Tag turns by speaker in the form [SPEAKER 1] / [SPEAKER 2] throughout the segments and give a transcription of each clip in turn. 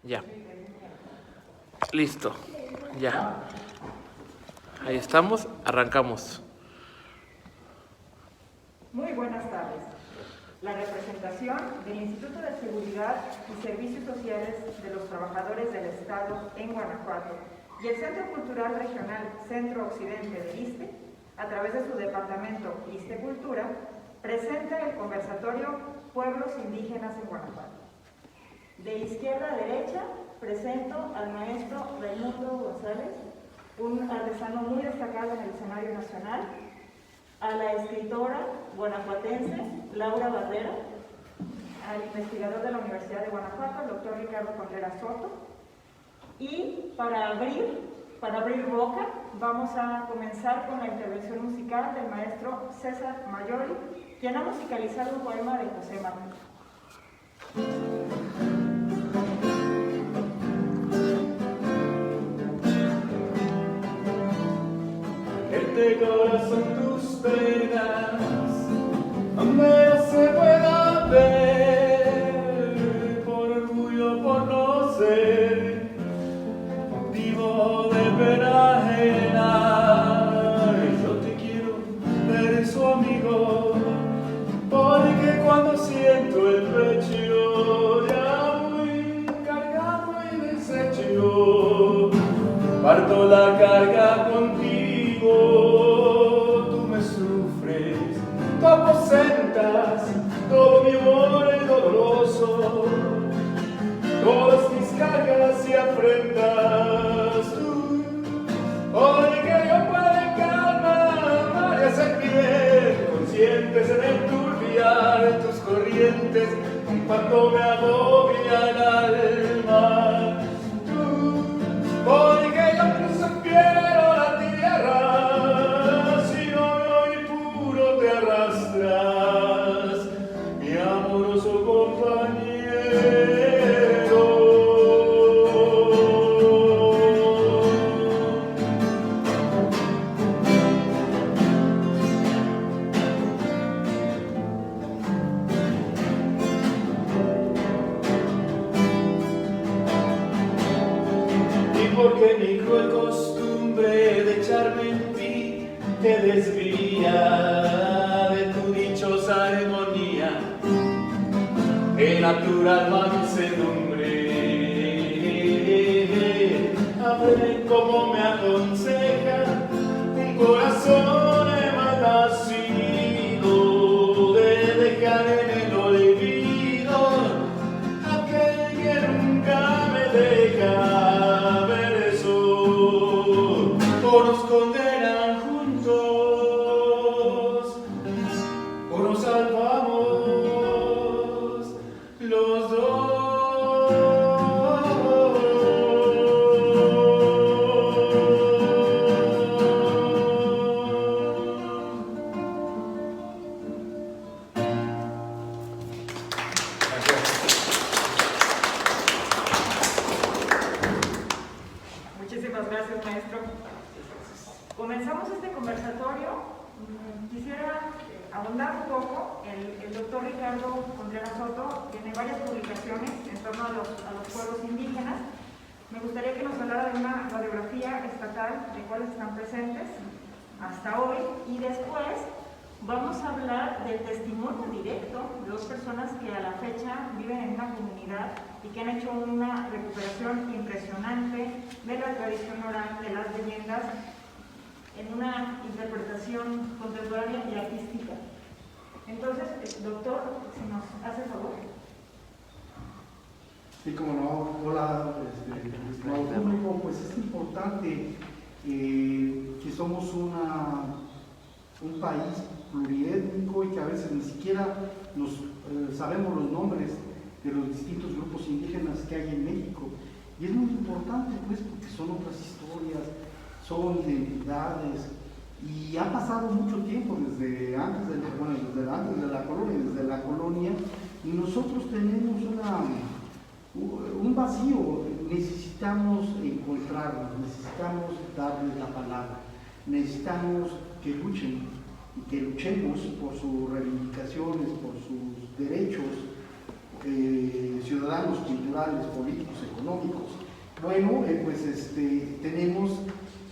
[SPEAKER 1] Ya. Listo. Ya. Ahí estamos, arrancamos.
[SPEAKER 2] Muy buenas tardes. La representación del Instituto de Seguridad y Servicios Sociales de los Trabajadores del Estado en Guanajuato y el Centro Cultural Regional Centro Occidente del ISSSTE, a través de su departamento ISSSTE Cultura, presenta el conversatorio Pueblos Indígenas en Guanajuato. De izquierda a derecha presento al maestro Raimundo González, un artesano muy destacado en el escenario nacional, a la escritora guanajuatense Laura Barrera, al investigador de la Universidad de Guanajuato, el doctor Ricardo Contreras Soto, y para abrir boca, vamos a comenzar con la intervención musical del maestro César Mayoli, quien ha musicalizado un poema de José Martí.
[SPEAKER 3] Este corazón tus penas, donde no se pueda ver, por orgullo, por no ser motivo de pena ajena. Y yo te quiero ver su amigo, porque cuando siento el pecho ya muy cargado y deshecho, parto la carga contigo. Tú me sufres, tú aposentas todo mi amor doloroso, todas mis cargas y afrentas. Tú, oye que yo pueda calmar y hacer bien, conscientes en enturbiar tus corrientes cuando me agobia el alma. Tú, oye que yo prefiero la tierra, si no hoy puro te arrastras, mi amoroso compañero. Y porque mi cruel costumbre de echarme en ti te desvía de tu dichosa armonía, que natural mansedumbre. Hablé como me aconseja un corazón mal nacido, de dejar en el olvido aquel que nunca me deja ver eso. O nos condenan juntos, o nos salvamos los dos.
[SPEAKER 2] Muchísimas gracias, maestro. Comenzamos este conversatorio. Quisiera abundar un poco. El doctor Ricardo Contreras Soto tiene varias publicaciones en torno a los pueblos indígenas. Me gustaría que nos hablara de una radiografía estatal de cuáles están presentes hasta hoy, y después vamos a hablar del testimonio directo de dos personas que a la fecha viven en una comunidad y que han hecho una recuperación impresionante de la tradición oral, de las leyendas, en una interpretación contemporánea y artística. Entonces, doctor, si nos hace favor.
[SPEAKER 4] Sí, como no. Hola, estimado público. Pues es importante que somos un país pluriétnico y que a veces ni siquiera sabemos los nombres de los distintos grupos indígenas que hay en México. Y es muy importante, pues, porque son otras historias, son identidades, y ha pasado mucho tiempo desde antes de la colonia, desde la colonia, y nosotros tenemos un vacío. Necesitamos encontrarnos, necesitamos darles la palabra, necesitamos que luchen y que luchemos por sus reivindicaciones, por sus derechos, ciudadanos, culturales, políticos, económicos. Bueno, tenemos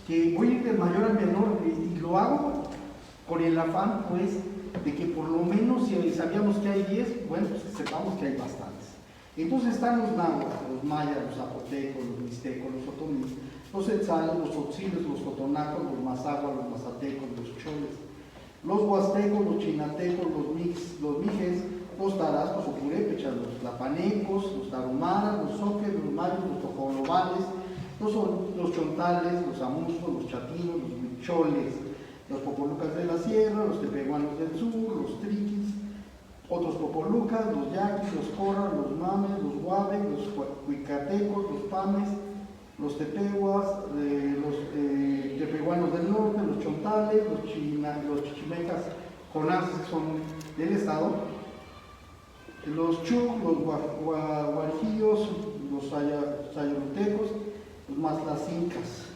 [SPEAKER 4] que voy a ir del mayor al menor y lo hago con el afán, pues, de que por lo menos si sabíamos que hay 10, bueno, pues sepamos que hay bastantes. Entonces están los náhuatl, los mayas, los zapotecos, los mixtecos, los otomís, los etzales, los tzotziles, los totonacos, los mazahuas, los mazatecos, los choles, los huastecos, los chinatecos, los mijes, los tarascos o purépechas, los tlapanecos, los tarumaras, los soques, los mayos, los tojolobales, los chontales, los amuscos, los chatinos, los huicholes, los popolucas de la sierra, los tepehuanos del sur, los triquis, otros popolucas, los yaquis, los corras, los mames, los guaves, los huicatecos, los pames, los tepehuas, los tepehuanos del norte, los chontales, los chichimecas jonases que son del estado, los chuc, los guarijillos, los sayolutecos, los mazlacincas.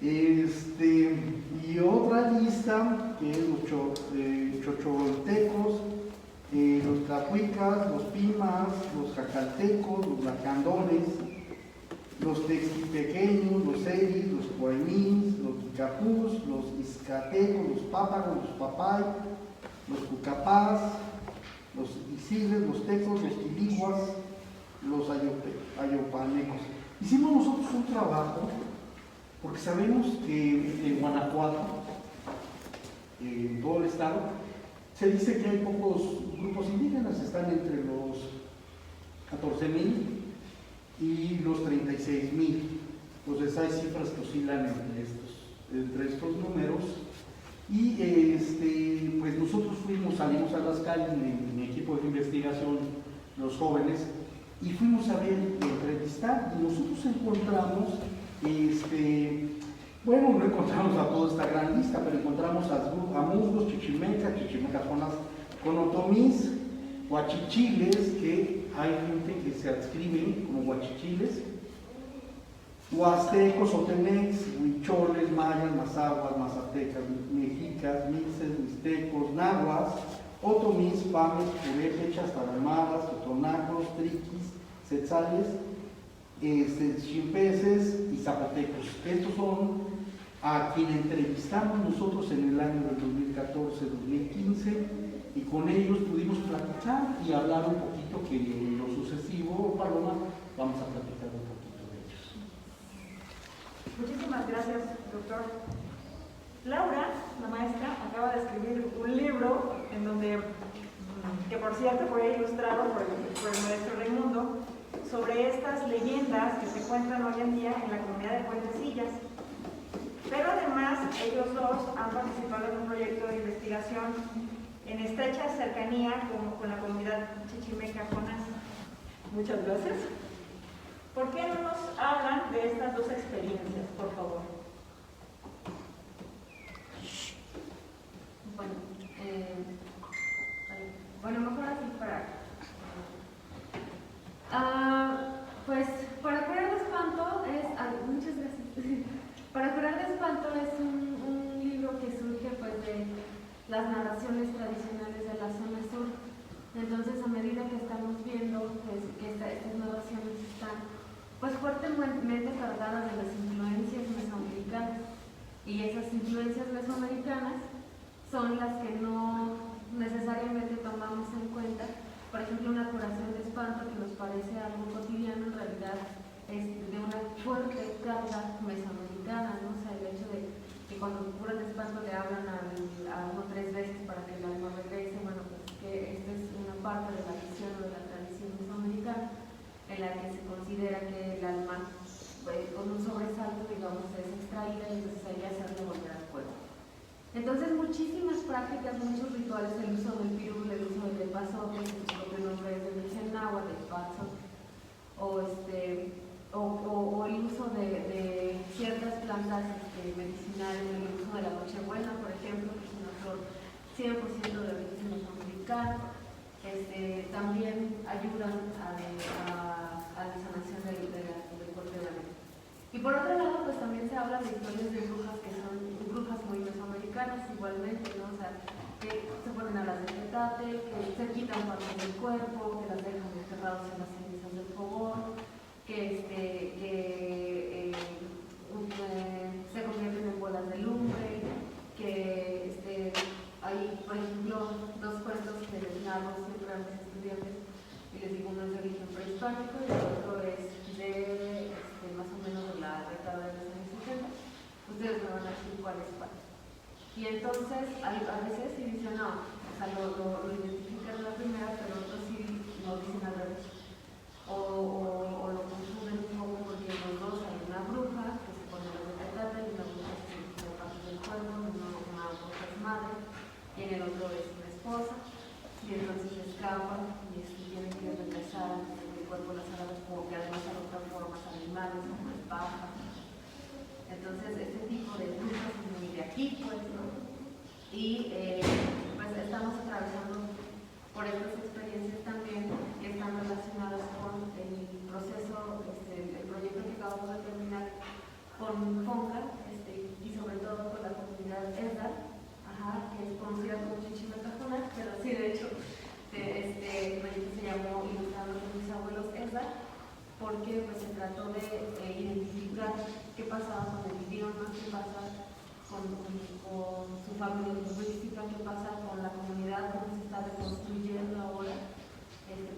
[SPEAKER 4] Y otra lista que es los chocholtecos, los tlapuicas, los pimas, los jacaltecos, los lacandones, los textipequeños, los eris, los cuaimís, los quicapús, los izcatecos, los pápagos, los papay, los cucapás, los isigres, los tecos, los quiliguas, los ayopanecos. Hicimos nosotros un trabajo porque sabemos que en Guanajuato, en todo el estado, se dice que hay pocos grupos indígenas, están entre los 14,000 y los 36,000. Entonces hay cifras que oscilan entre estos números. Y pues nosotros salimos a las calles, mi equipo de investigación, los jóvenes, y fuimos a ver, entrevistar, y nosotros encontramos, bueno, no encontramos a toda esta gran lista, pero encontramos a musgos, chichimecas con otomís, huachichiles, que hay gente que se adscribe como huachichiles, huastecos, otenex, huicholes, mayas, mazahuas, mazatecas, mexicas, mixes, mixtecos, nahuas, otomís, pames, purépechas, tarahumaras, totonacos, triquis, tzetzales, chimpeces y zapotecos. Estos son a quienes entrevistamos nosotros en el año del 2014-2015 y con ellos pudimos platicar y hablar un poquito, que en lo sucesivo, Paloma, vamos a platicar un poquito de ellos.
[SPEAKER 2] Muchísimas gracias, doctor. Laura, la maestra, acaba de escribir un libro en donde, que por cierto fue ilustrado por el maestro Raimundo, sobre estas leyendas que se encuentran hoy en día en la comunidad de Puentecillas. Pero además, ellos dos han participado en un proyecto de investigación en estrecha cercanía con la comunidad chichimeca jonás. Muchas gracias. ¿Por qué no nos hablan de estas dos experiencias, por favor?
[SPEAKER 5] Bueno, mejor así para... pues para curar de espanto es... muchas gracias. Para curar de espanto es un libro que surge pues de las narraciones tradicionales de la zona sur. Entonces, a medida que estamos viendo pues, que estas narraciones están pues fuertemente cargadas de las influencias mesoamericanas, y esas influencias mesoamericanas son las que no necesariamente tomamos en cuenta. Por ejemplo, una curación de espanto que nos parece algo cotidiano, en realidad es de una fuerte carga mesoamericana, ¿no? O sea, el hecho de que cuando curan de espanto le hablan a uno 3 veces para que el alma regrese, bueno, pues que esta es una parte de la visión o de la tradición mesoamericana, en la que se considera que el alma, pues, con un sobresalto, digamos, es extraída y entonces hay que hacerle volver al cuerpo. Entonces, muchísimas prácticas, muchos rituales, el uso del pirul, el uso del epazote, que su propio nombre es del náhuatl, del pazo, o el uso de ciertas plantas medicinales, el uso de la nochebuena, por ejemplo, que es una flor 100% de origen mesoamericano, también ayudan a la sanación del cuerpo de la mente. Y por otro lado, pues también se habla de historias de brujas que son brujas muy mesoamericanas igualmente, ¿no? O sea, que se ponen a las de petate, que se quitan partes del cuerpo, que las dejan Y entonces, a veces sí dicen, no, o sea, lo identifican la primera, pero otros sí lo dicen al revés. O lo confunden un poco porque en los dos hay una bruja que se pone la retratada y una bruja que se pone parte del cuerpo, una bruja es madre, y en el otro es una esposa, y entonces escapan y tienen que regresar el cuerpo de las hadas, como que además adoptan formas animales, como el pájaro. Entonces, este tipo de brujas es muy de aquí, pues, ¿no? Y pues estamos atravesando por estas experiencias también que están relacionadas con el proceso, el proyecto que acabamos de terminar con FONCA, y sobre todo con la comunidad ESDA, que es conocida como Chichimeca, pero sí, de hecho, este proyecto se llamó Ilustrando con mis abuelos ESDA, porque pues se trató de identificar qué pasaba con el idioma, qué pasa con su familia lingüística, qué pasa con la comunidad, cómo se está reconstruyendo ahora,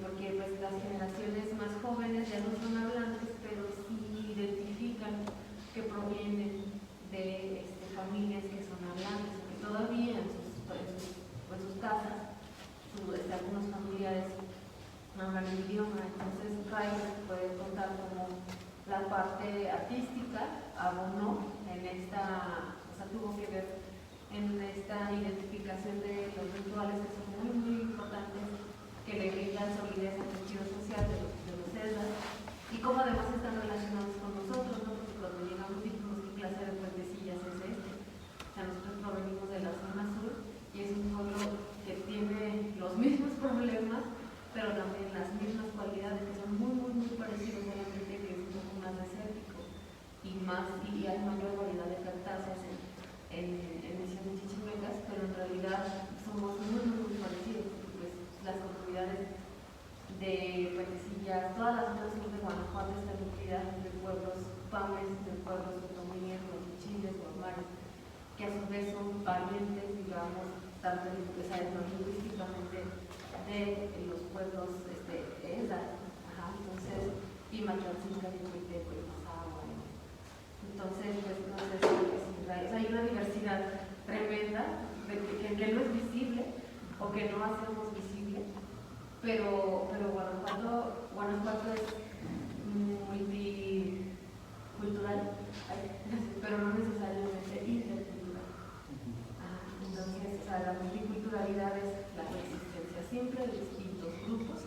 [SPEAKER 5] porque pues las generaciones más jóvenes ya no son hablantes, pero sí identifican que provienen de familias que son hablantes, que todavía en sus casas, algunos familiares hablan el idioma. Entonces Raiza puede contar como la parte artística abonó en esta, o sea, tuvo que ver en esta identificación de los rituales que son muy, muy importantes, que le brindan solidez al sentido social de los celdas, y cómo además están relacionados con nosotros, ¿no? Porque cuando llegamos dijimos qué clase de puentecillas es este. O sea, nosotros provenimos de la zona sur y es un pueblo que tiene los mismos problemas, pero también las mismas cualidades, que son muy, muy, muy parecidos, solamente que es un poco más desértico y hay mayor variedad de cactáceas en Misión de Chichimecas, pero en realidad somos muy, muy, muy parecidos, porque pues las comunidades de Puentecillas, todas las zonas sur de Guanajuato están nutridas de pueblos pames, de pueblos otomíes, chiles, guamares, que a su vez son parientes, digamos, tanto lingüísticamente de los pueblos ESDA, entonces, y Matlalcinca, y Huiteco, y Mazahua. Entonces, pues no sé si hay una diversidad tremenda que no es visible o que no hacemos visible, pero Guanajuato es multicultural, pero no necesariamente intercultural. Entonces, la multiculturalidad es la existencia siempre de distintos grupos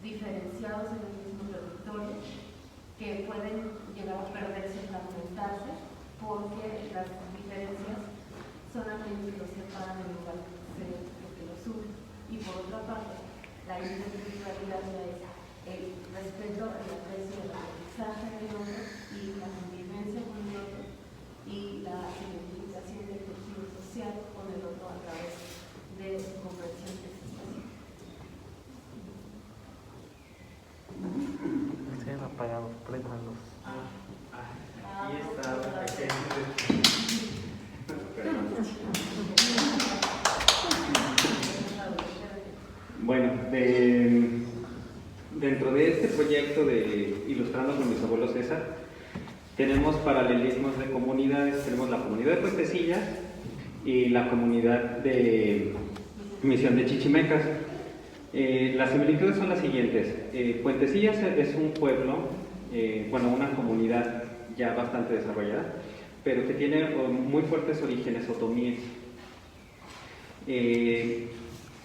[SPEAKER 5] diferenciados en el mismo territorio que pueden llegar a perderse, fragmentarse, porque las diferencias son aquellos que los separan en lugar de que los unen. Y por otra parte, la interculturalidad ya es el respeto, el aprecio, el aprendizaje del otro y la convivencia con el otro y la identificación del tejido social con el otro a través de su comprensión de su situación.
[SPEAKER 1] Estén apagados, préndanlos.
[SPEAKER 3] Ahí está. Bueno, dentro de este proyecto de Ilustrando con mis abuelos César, tenemos paralelismos de comunidades. Tenemos la comunidad de Puentecillas y la comunidad de Misión de Chichimecas. Las similitudes son las siguientes. Puentecillas es un pueblo, una comunidad ya bastante desarrollada, pero que tiene muy fuertes orígenes otomíes.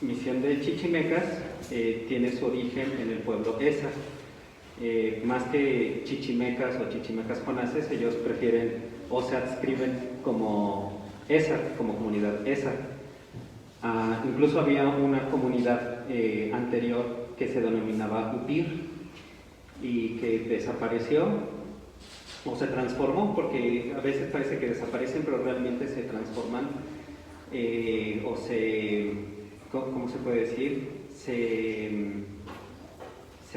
[SPEAKER 3] Misión de Chichimecas tiene su origen en el pueblo ESA. Más que Chichimecas o Chichimecas Jonases, ellos prefieren o se adscriben como ESA, como comunidad ESA. Incluso había una comunidad anterior que se denominaba Upir y que desapareció o se transformó, porque a veces parece que desaparecen, pero realmente se transforman o se, ¿cómo se puede decir? Se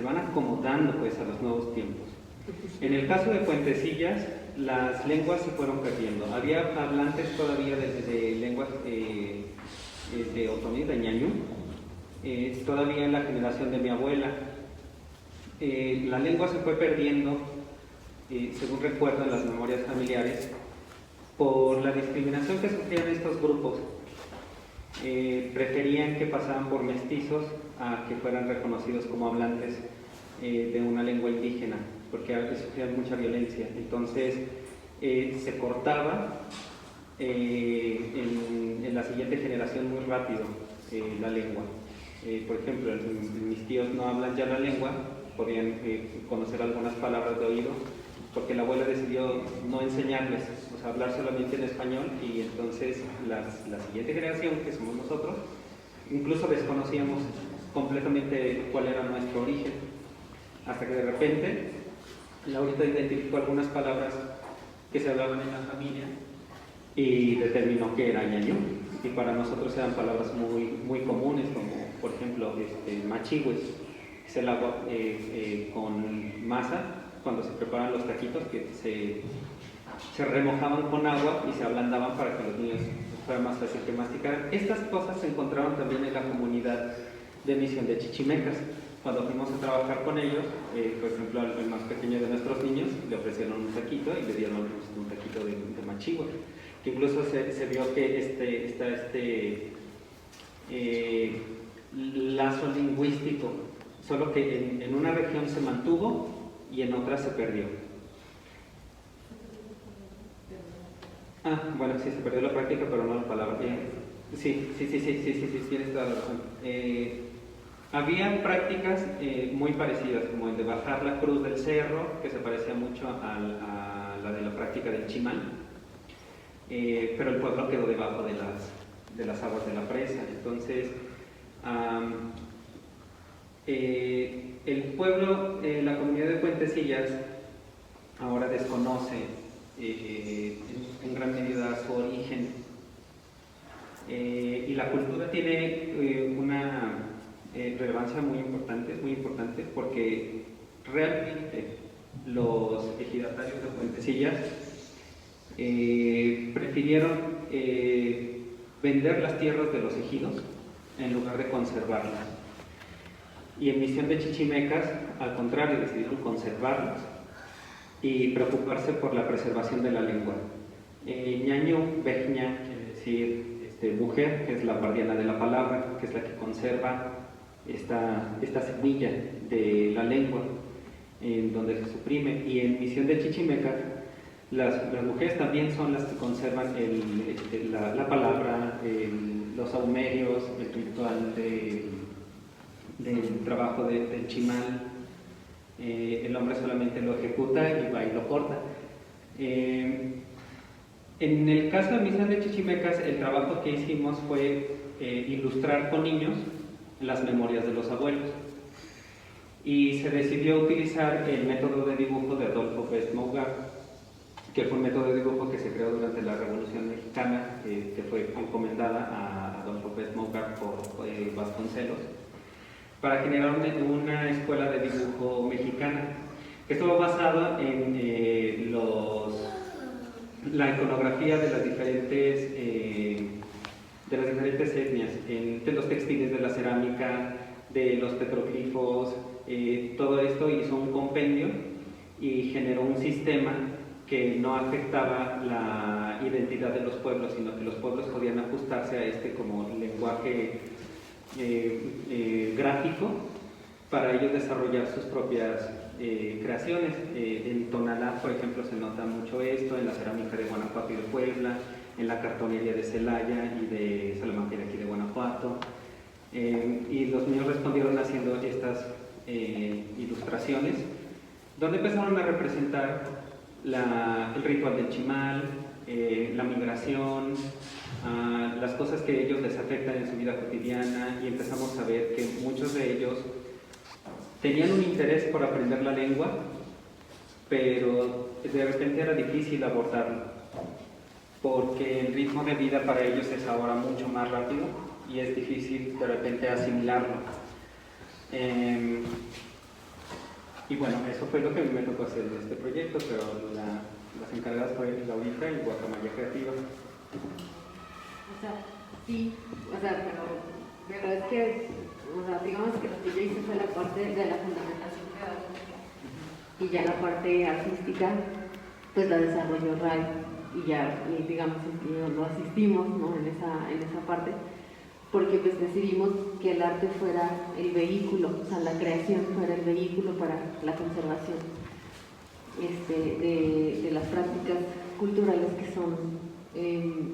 [SPEAKER 3] van acomodando pues a los nuevos tiempos. En el caso de Puentecillas, las lenguas se fueron perdiendo. Había hablantes todavía de lenguas de otomí, de ñañú, todavía en la generación de mi abuela. La lengua se fue perdiendo, según recuerdo en las memorias familiares, por la discriminación que sufrían estos grupos. Preferían que pasaran por mestizos a que fueran reconocidos como hablantes de una lengua indígena, porque sufrían mucha violencia. Entonces se cortaba en la siguiente generación muy rápido la lengua. Por ejemplo, mis tíos no hablan ya la lengua, podían conocer algunas palabras de oído, porque la abuela decidió no enseñarles, o sea, hablar solamente en español, y entonces la siguiente generación, que somos nosotros, incluso desconocíamos completamente cuál era nuestro origen, hasta que de repente Laurita identificó algunas palabras que se hablaban en la familia y determinó que era ñañú, y para nosotros eran palabras muy comunes, como por ejemplo machigües, que es el agua con masa, cuando se preparan los taquitos, que se remojaban con agua y se ablandaban para que los niños fuera más fácil que masticaran. Estas cosas se encontraron también en la comunidad de Misión de Chichimecas. Cuando fuimos a trabajar con ellos, por ejemplo, al más pequeño de nuestros niños le ofrecieron un taquito y le dieron un taquito de machigüe, que incluso se vio que está lazo lingüístico, solo que en una región se mantuvo y en otra se perdió. Bueno, sí, se perdió la práctica, pero no la palabra. Sí, tienes toda la razón. Había prácticas muy parecidas, como el de bajar la cruz del cerro, que se parecía mucho a la de la práctica del chimán, pero el pueblo quedó debajo de las aguas de la presa. Entonces, el pueblo, la comunidad de Puentecillas, ahora desconoce en gran medida su origen, y la cultura tiene una relevancia muy importante, porque realmente los ejidatarios de Puentecillas prefirieron vender las tierras de los ejidos en lugar de conservarlas. Y en Misión de Chichimecas, al contrario, decidieron conservarlas y preocuparse por la preservación de la lengua. Ñañú, Bejña, quiere decir mujer, que es la guardiana de la palabra, que es la que conserva esta semilla de la lengua en donde se suprime. Y en Misión de Chichimecas, las mujeres también son las que conservan la palabra, los saumerios, el ritual del trabajo del chimal. El hombre solamente lo ejecuta y va y lo corta. En el caso de Misión de Chichimecas, el trabajo que hicimos fue ilustrar con niños las memorias de los abuelos, y se decidió utilizar el método de dibujo de Adolfo Best Maugar, que fue un método de dibujo que se creó durante la Revolución Mexicana, que fue encomendada a Adolfo Best Maugar por Vasconcelos, para generar una escuela de dibujo mexicana, que estuvo basada en la iconografía de las diferentes etnias, de los textiles, de la cerámica, de los petroglifos. Todo esto hizo un compendio y generó un sistema que no afectaba la identidad de los pueblos, sino que los pueblos podían ajustarse a como lenguaje gráfico para ellos desarrollar sus propias creaciones. En Tonalá, por ejemplo, se nota mucho esto, en la cerámica de Guanajuato y de Puebla, en la cartonería de Celaya y de Salamanca y aquí de Guanajuato. Y los niños respondieron haciendo estas ilustraciones, donde empezaron a representar el ritual del chimal, la migración, las cosas que a ellos les afectan en su vida cotidiana, y empezamos a ver que muchos de ellos tenían un interés por aprender la lengua, pero de repente era difícil abordarlo, porque el ritmo de vida para ellos es ahora mucho más rápido y es difícil de repente asimilarlo. Y bueno, eso fue lo que a mí me tocó hacer de este proyecto, pero las encargadas fue Laurita y Guacamaya Creativa.
[SPEAKER 6] O sea, sí, pero es que, digamos que lo que yo hice fue la parte de la fundamentación pedagógica, y ya la parte artística, pues la desarrolló Ray. y ya, digamos, lo asistimos, ¿no? en esa parte, porque pues decidimos que el arte fuera el vehículo, o sea, la creación fuera el vehículo para la conservación de las prácticas culturales que son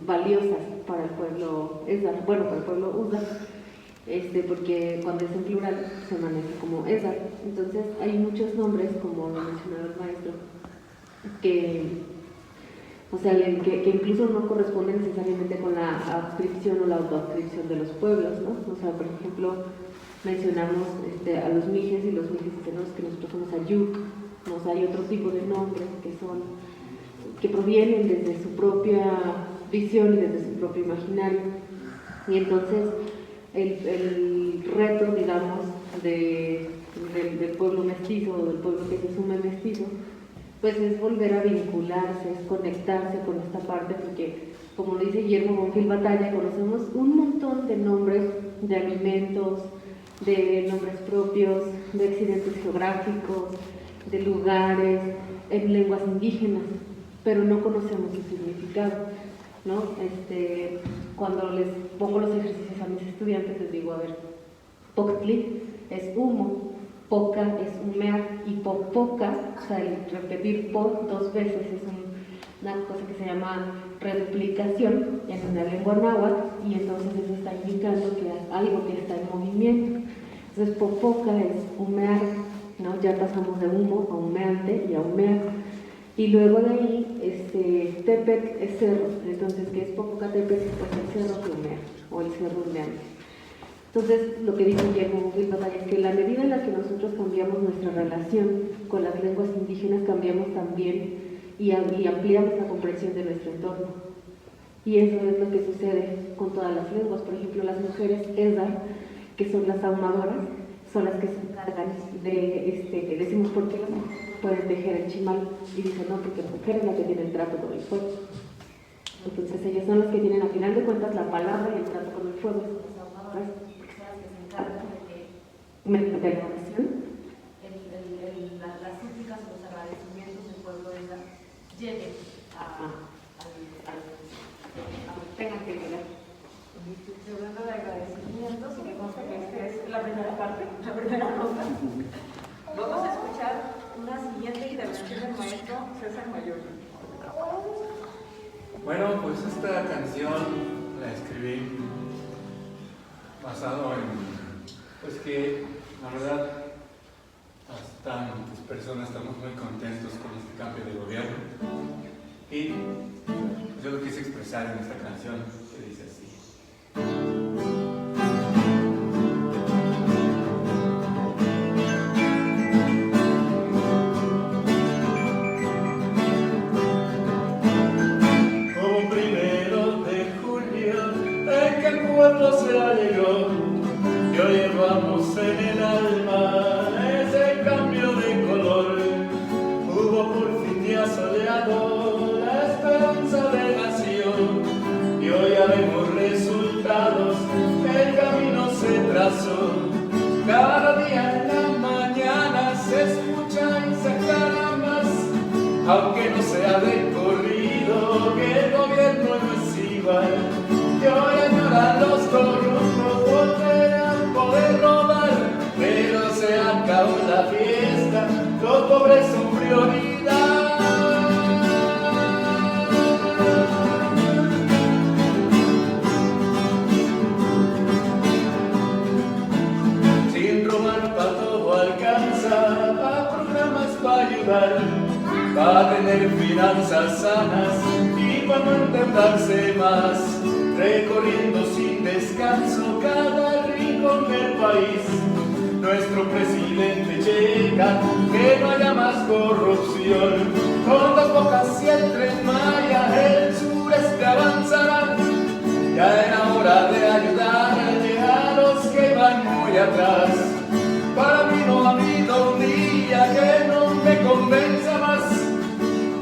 [SPEAKER 6] valiosas para el pueblo Esdar, bueno, para el pueblo Usda, porque cuando es en plural se maneja como Esdar. Entonces hay muchos nombres, como lo mencionaba el maestro, que, o sea, que incluso no corresponden necesariamente con la adscripción o la autoadscripción de los pueblos, ¿no? O sea, por ejemplo, mencionamos a los mijes, y los mijes tenemos que nosotros somos ayuk, ¿no? O sea, hay otro tipo de nombres que provienen desde su propia visión y desde su propio imaginario. Y entonces el reto, digamos, del pueblo mestizo o del pueblo que se asume mestizo, pues es volver a vincularse, es conectarse con esta parte, porque como lo dice Guillermo Bonfil Batalla, conocemos un montón de nombres de alimentos, de nombres propios, de accidentes geográficos, de lugares, en lenguas indígenas, pero no conocemos su significado, ¿no? Cuando les pongo los ejercicios a mis estudiantes, les digo, a ver, Poctli es humo, poca es humear, y popoca, o sea, el repetir po 2 veces es una cosa que se llama reduplicación en la lengua náhuatl, y entonces eso está indicando que es algo que está en movimiento. Entonces popoca es humear, ¿no? Ya pasamos de humo a humeante y a humear. Y luego de ahí, Tepec es cerro. Entonces, ¿qué es Popocatépetl? Pues el cerro que humea, o el cerro humeante. Entonces, lo que dice Guillermo Bonfil Batalla es que en la medida en la que nosotros cambiamos nuestra relación con las lenguas indígenas, cambiamos también y ampliamos la comprensión de nuestro entorno. Y eso es lo que sucede con todas las lenguas. Por ejemplo, las mujeres Esdar, que son las ahumadoras, son las que se encargan de, decimos, ¿por qué las mujeres pueden tejer el chimal? Y dicen, no, porque la mujer es la que tiene el trato con el fuego. Entonces ellas son las que tienen, a final de cuentas, la palabra y el trato con el fuego. Son las ahumadoras, porque son las que se encargan de que, mediante la oración, las súplicas o los agradecimientos del pueblo lleguen a tengan que llegar.
[SPEAKER 2] Hablando de agradecimientos, y que consta que esta es la primera parte, la primera nota, vamos a escuchar una siguiente intervención del maestro César Mayor.
[SPEAKER 7] Bueno, pues esta canción la escribí basado en, pues que la verdad bastantes personas estamos muy contentos con este cambio de gobierno, y pues yo lo quise expresar en esta canción que dice así. Como 1 de julio en que el pueblo se alegró, y hoy llevamos en el alma ese cambio de color. Hubo por fin día soleado, la esperanza de nación, y hoy ya vemos resultados, el camino se trazó. Cada día en la mañana se escucha y se aclara más, aunque no sea de corrido, que el gobierno no es igual. Y hoy añoran los corruptos volver a poder robar, pero se acabó la fiesta, los pobres son prioridad. Sin robar para todo alcanza, a programas para ayudar, para tener finanzas sanas y para no endeudarse más, recorriendo sin descanso cada rincón del país. Nuestro presidente checa que no haya más corrupción, con Dos Bocas y el Tren Maya el sureste avanzará. Ya era hora de ayudarle a los que van muy atrás. Para mí no ha habido un día que no me convenza más,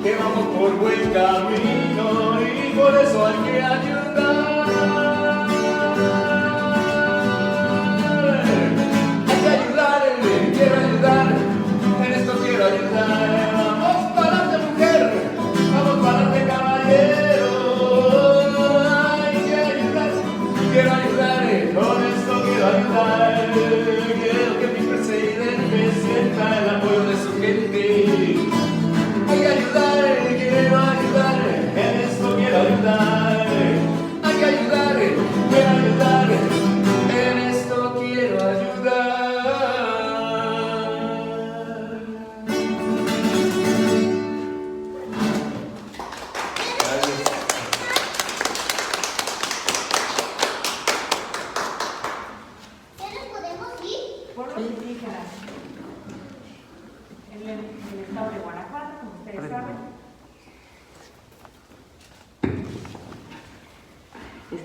[SPEAKER 7] que vamos por buen camino y por eso hay que ayudar. Hay que ayudar, quiero ayudar, en esto quiero ayudar. Vamos para adelante, mujer, vamos para adelante, caballero.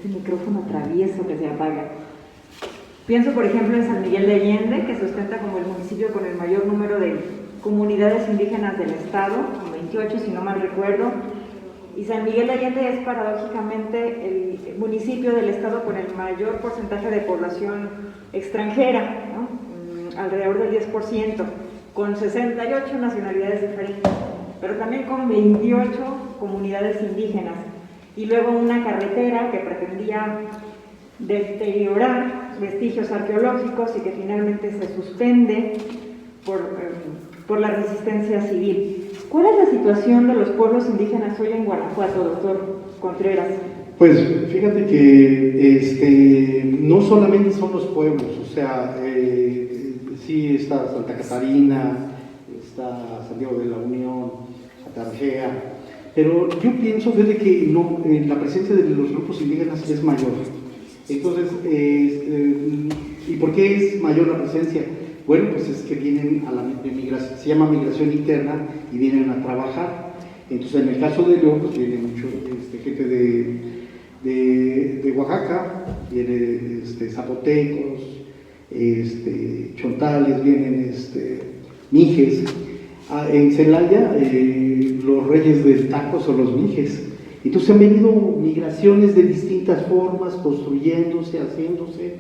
[SPEAKER 2] este micrófono travieso que se apaga. Pienso, por ejemplo, en San Miguel de Allende, que se ostenta como el municipio con el mayor número de comunidades indígenas del estado, con 28 si no mal recuerdo, y San Miguel de Allende es paradójicamente el municipio del estado con el mayor porcentaje de población extranjera, ¿no? Alrededor del 10%, con 68 nacionalidades diferentes, pero también con 28 comunidades indígenas, y luego una carretera que pretendía deteriorar vestigios arqueológicos y que finalmente se suspende por la resistencia civil. ¿Cuál es la situación de los pueblos indígenas hoy en Guanajuato, doctor Contreras?
[SPEAKER 4] Pues fíjate que no solamente son los pueblos, o sea, sí está Santa Catarina, está Santiago de la Unión, Atarjea, pero yo pienso, fíjate que no, la presencia de los grupos indígenas es mayor. Entonces, ¿y por qué es mayor la presencia? Bueno, pues es que vienen a la migración, se llama migración interna y vienen a trabajar. Entonces, en el caso de León, pues viene mucho gente de Oaxaca, viene zapotecos, chontales, vienen mijes. En Celaya, los reyes del taco son los mijes. Entonces han venido migraciones de distintas formas, construyéndose, haciéndose,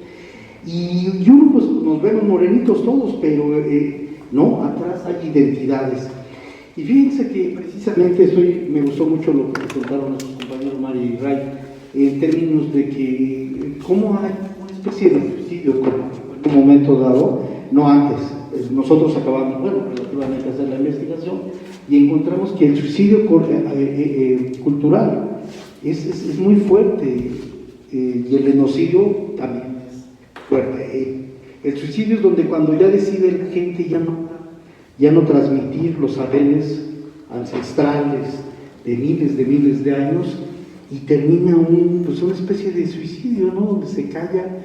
[SPEAKER 4] y uno pues nos vemos morenitos todos, pero no, atrás hay identidades. Y fíjense que precisamente me gustó mucho lo que contaron nuestros compañeros Mari y Ray, en términos de que cómo hay una especie de suicidio en un momento dado, no antes. Nosotros acabamos, relativamente a hacer la investigación, y encontramos que el suicidio cultural es muy fuerte, y el genocidio también es fuerte. El suicidio es donde cuando ya decide la gente ya no transmitir los saberes ancestrales de miles de años, y termina una especie de suicidio, ¿no? Donde se calla.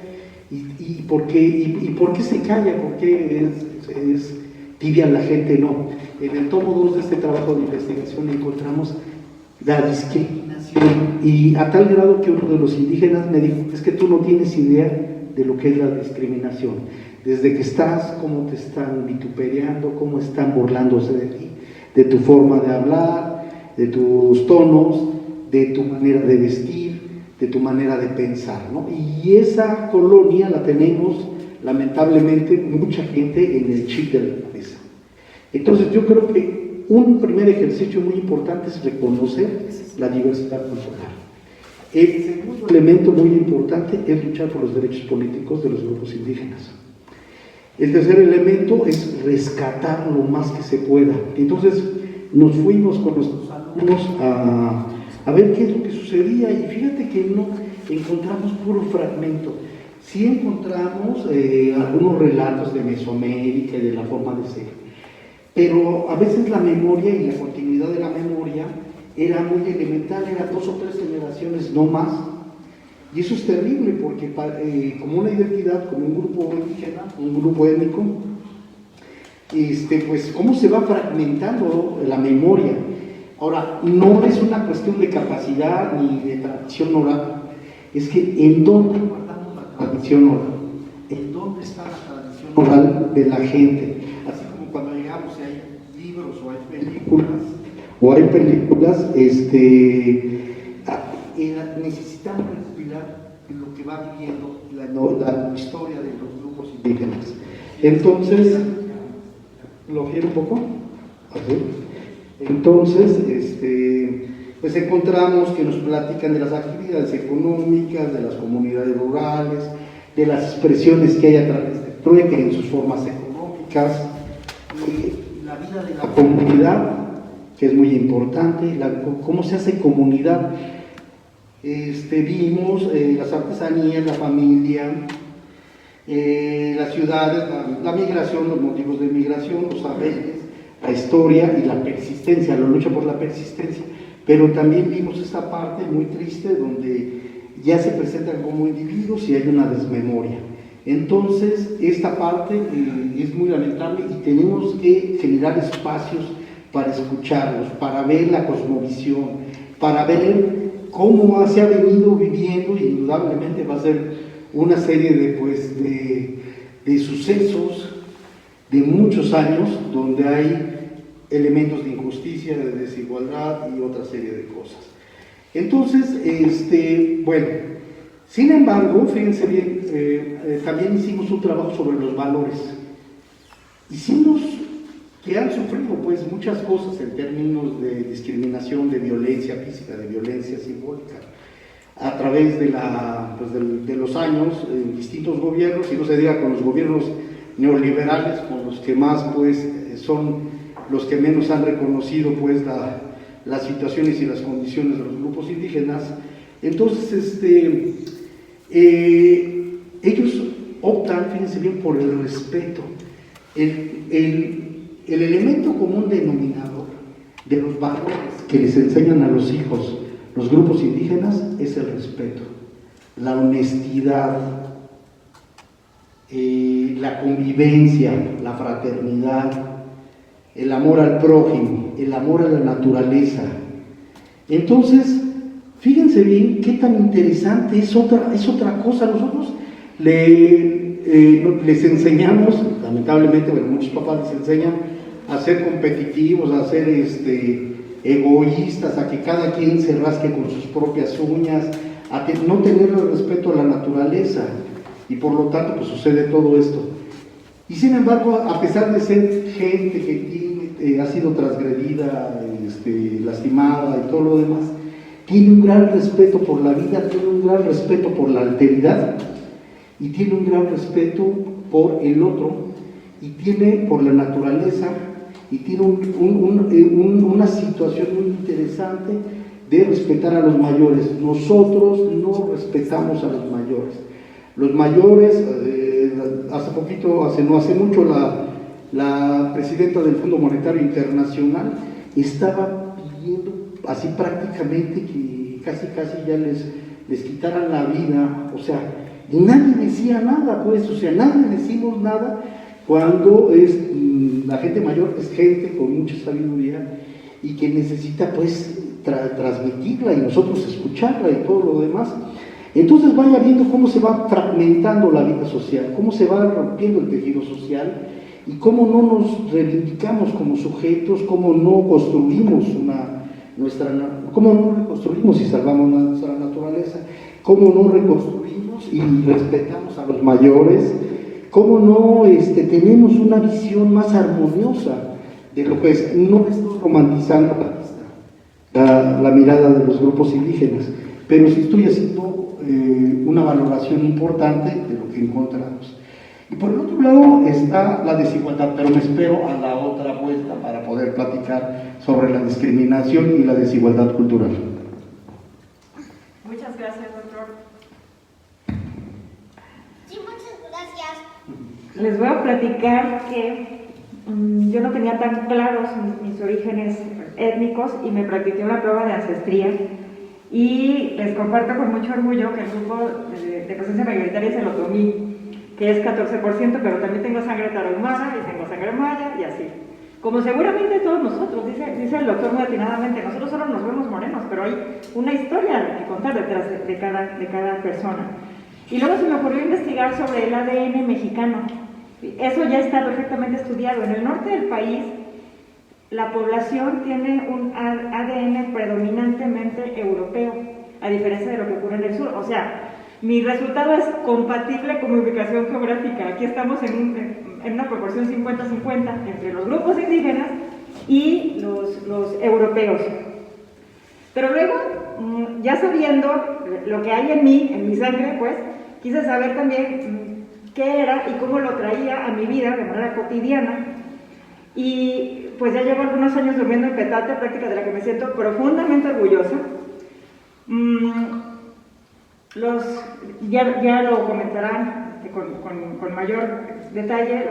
[SPEAKER 4] ¿Y por qué se calla? ¿Por qué es tibia la gente? No. En el tomo 2 de este trabajo de investigación encontramos la discriminación, y a tal grado que uno de los indígenas me dijo: es que tú no tienes idea de lo que es la discriminación. Desde que estás, cómo te están vituperiando, cómo están burlándose de ti, de tu forma de hablar, de tus tonos, de tu manera de vestir, de tu manera de pensar, ¿no? Y esa colonia la tenemos, lamentablemente, mucha gente en el chip de la cabeza. Entonces yo creo que un primer ejercicio muy importante es reconocer la diversidad cultural. El segundo elemento muy importante es luchar por los derechos políticos de los grupos indígenas. El tercer elemento es rescatar lo más que se pueda. Entonces nos fuimos con nuestros alumnos a ver qué es lo que sucedía, y fíjate que no encontramos puro fragmento. Sí encontramos algunos relatos de Mesoamérica y de la forma de ser, pero a veces la memoria y la continuidad de la memoria era muy elemental, era 2 o 3 generaciones, no más, y eso es terrible porque como una identidad, como un grupo indígena, un grupo étnico, pues cómo se va fragmentando la memoria. Ahora, no es una cuestión de capacidad ni de tradición oral, es que ¿en dónde guardamos la tradición oral? ¿En dónde está la tradición oral de la gente? Así como cuando llegamos y hay libros o hay películas, necesitamos respirar lo que va viviendo la historia de los grupos indígenas. Entonces, ¿lo quiero un poco? ¿Así? Entonces, pues encontramos que nos platican de las actividades económicas, de las comunidades rurales, de las expresiones que hay a través del trueque en sus formas económicas, la vida de la comunidad, que es muy importante, cómo se hace comunidad. Vimos las artesanías, la familia, las ciudades, la migración, los motivos de migración, los saberes, la historia y la persistencia, la lucha por la persistencia. Pero también vimos esta parte muy triste donde ya se presentan como individuos y hay una desmemoria. Entonces, esta parte es muy lamentable, y tenemos que generar espacios para escucharlos, para ver la cosmovisión, para ver cómo se ha venido viviendo, y indudablemente va a ser una serie de sucesos de muchos años donde hay elementos de injusticia, de desigualdad y otra serie de cosas. Entonces, bueno, sin embargo, fíjense bien, también hicimos un trabajo sobre los valores. Hicimos que han sufrido pues muchas cosas en términos de discriminación, de violencia física, de violencia simbólica, a través de los años en distintos gobiernos, y no se diga con los gobiernos neoliberales, con los que más pues son los que menos han reconocido pues las situaciones y las condiciones de los grupos indígenas. Entonces ellos optan, fíjense bien, por el respeto. El elemento común denominador de los valores que les enseñan a los hijos los grupos indígenas es el respeto, la honestidad, la convivencia, la fraternidad, el amor al prójimo, el amor a la naturaleza. Entonces, fíjense bien qué tan interesante es otra cosa. Nosotros les enseñamos, lamentablemente, bueno, muchos papás les enseñan a ser competitivos, a ser egoístas, a que cada quien se rasque con sus propias uñas, a no tener el respeto a la naturaleza, y por lo tanto pues sucede todo esto. Y sin embargo, a pesar de ser gente que ha sido transgredida, lastimada y todo lo demás, tiene un gran respeto por la vida, tiene un gran respeto por la alteridad, y tiene un gran respeto por el otro, y tiene por la naturaleza, y tiene una situación muy interesante de respetar a los mayores. Nosotros no respetamos a los mayores. Los mayores, no hace mucho, la presidenta del Fondo Monetario Internacional estaba pidiendo así prácticamente que casi ya les quitaran la vida, o sea, y nadie decía nada, pues, o sea, nadie decimos nada cuando la gente mayor es gente con mucha sabiduría y que necesita pues transmitirla y nosotros escucharla y todo lo demás. Entonces vaya viendo cómo se va fragmentando la vida social, cómo se va rompiendo el tejido social y cómo no nos reivindicamos como sujetos, cómo no construimos cómo no reconstruimos y salvamos nuestra naturaleza, cómo no reconstruimos y respetamos a los mayores, cómo no tenemos una visión más armoniosa de lo que es. No estoy romantizando la mirada de los grupos indígenas, pero sí estoy haciendo una valoración importante de lo que encontramos. Y por el otro lado está la desigualdad, pero me espero a la otra vuelta para poder platicar sobre la discriminación y la desigualdad cultural.
[SPEAKER 2] Muchas gracias, doctor.
[SPEAKER 8] Sí, muchas gracias.
[SPEAKER 2] Les voy a platicar que yo no tenía tan claros mis orígenes étnicos y me practiqué una prueba de ancestría, y les comparto con mucho orgullo que el grupo de presencia mayoritaria es el otomí, que es 14%, pero también tengo sangre tarahumara y tengo sangre maya y así. Como seguramente todos nosotros, dice el doctor muy atinadamente, nosotros solo nos vemos morenos, pero hay una historia que contar detrás de cada persona. Y luego se me ocurrió investigar sobre el ADN mexicano. Eso ya está perfectamente estudiado. En el norte del país, la población tiene un ADN predominantemente europeo, a diferencia de lo que ocurre en el sur. O sea, mi resultado es compatible con mi ubicación geográfica. Aquí estamos en una proporción 50-50 entre los grupos indígenas y los europeos. Pero luego, ya sabiendo lo que hay en mí, en mi sangre, pues, quise saber también qué era y cómo lo traía a mi vida de manera cotidiana. Y pues ya llevo algunos años durmiendo en petate, práctica de la que me siento profundamente orgullosa. Ya lo comentarán con mayor detalle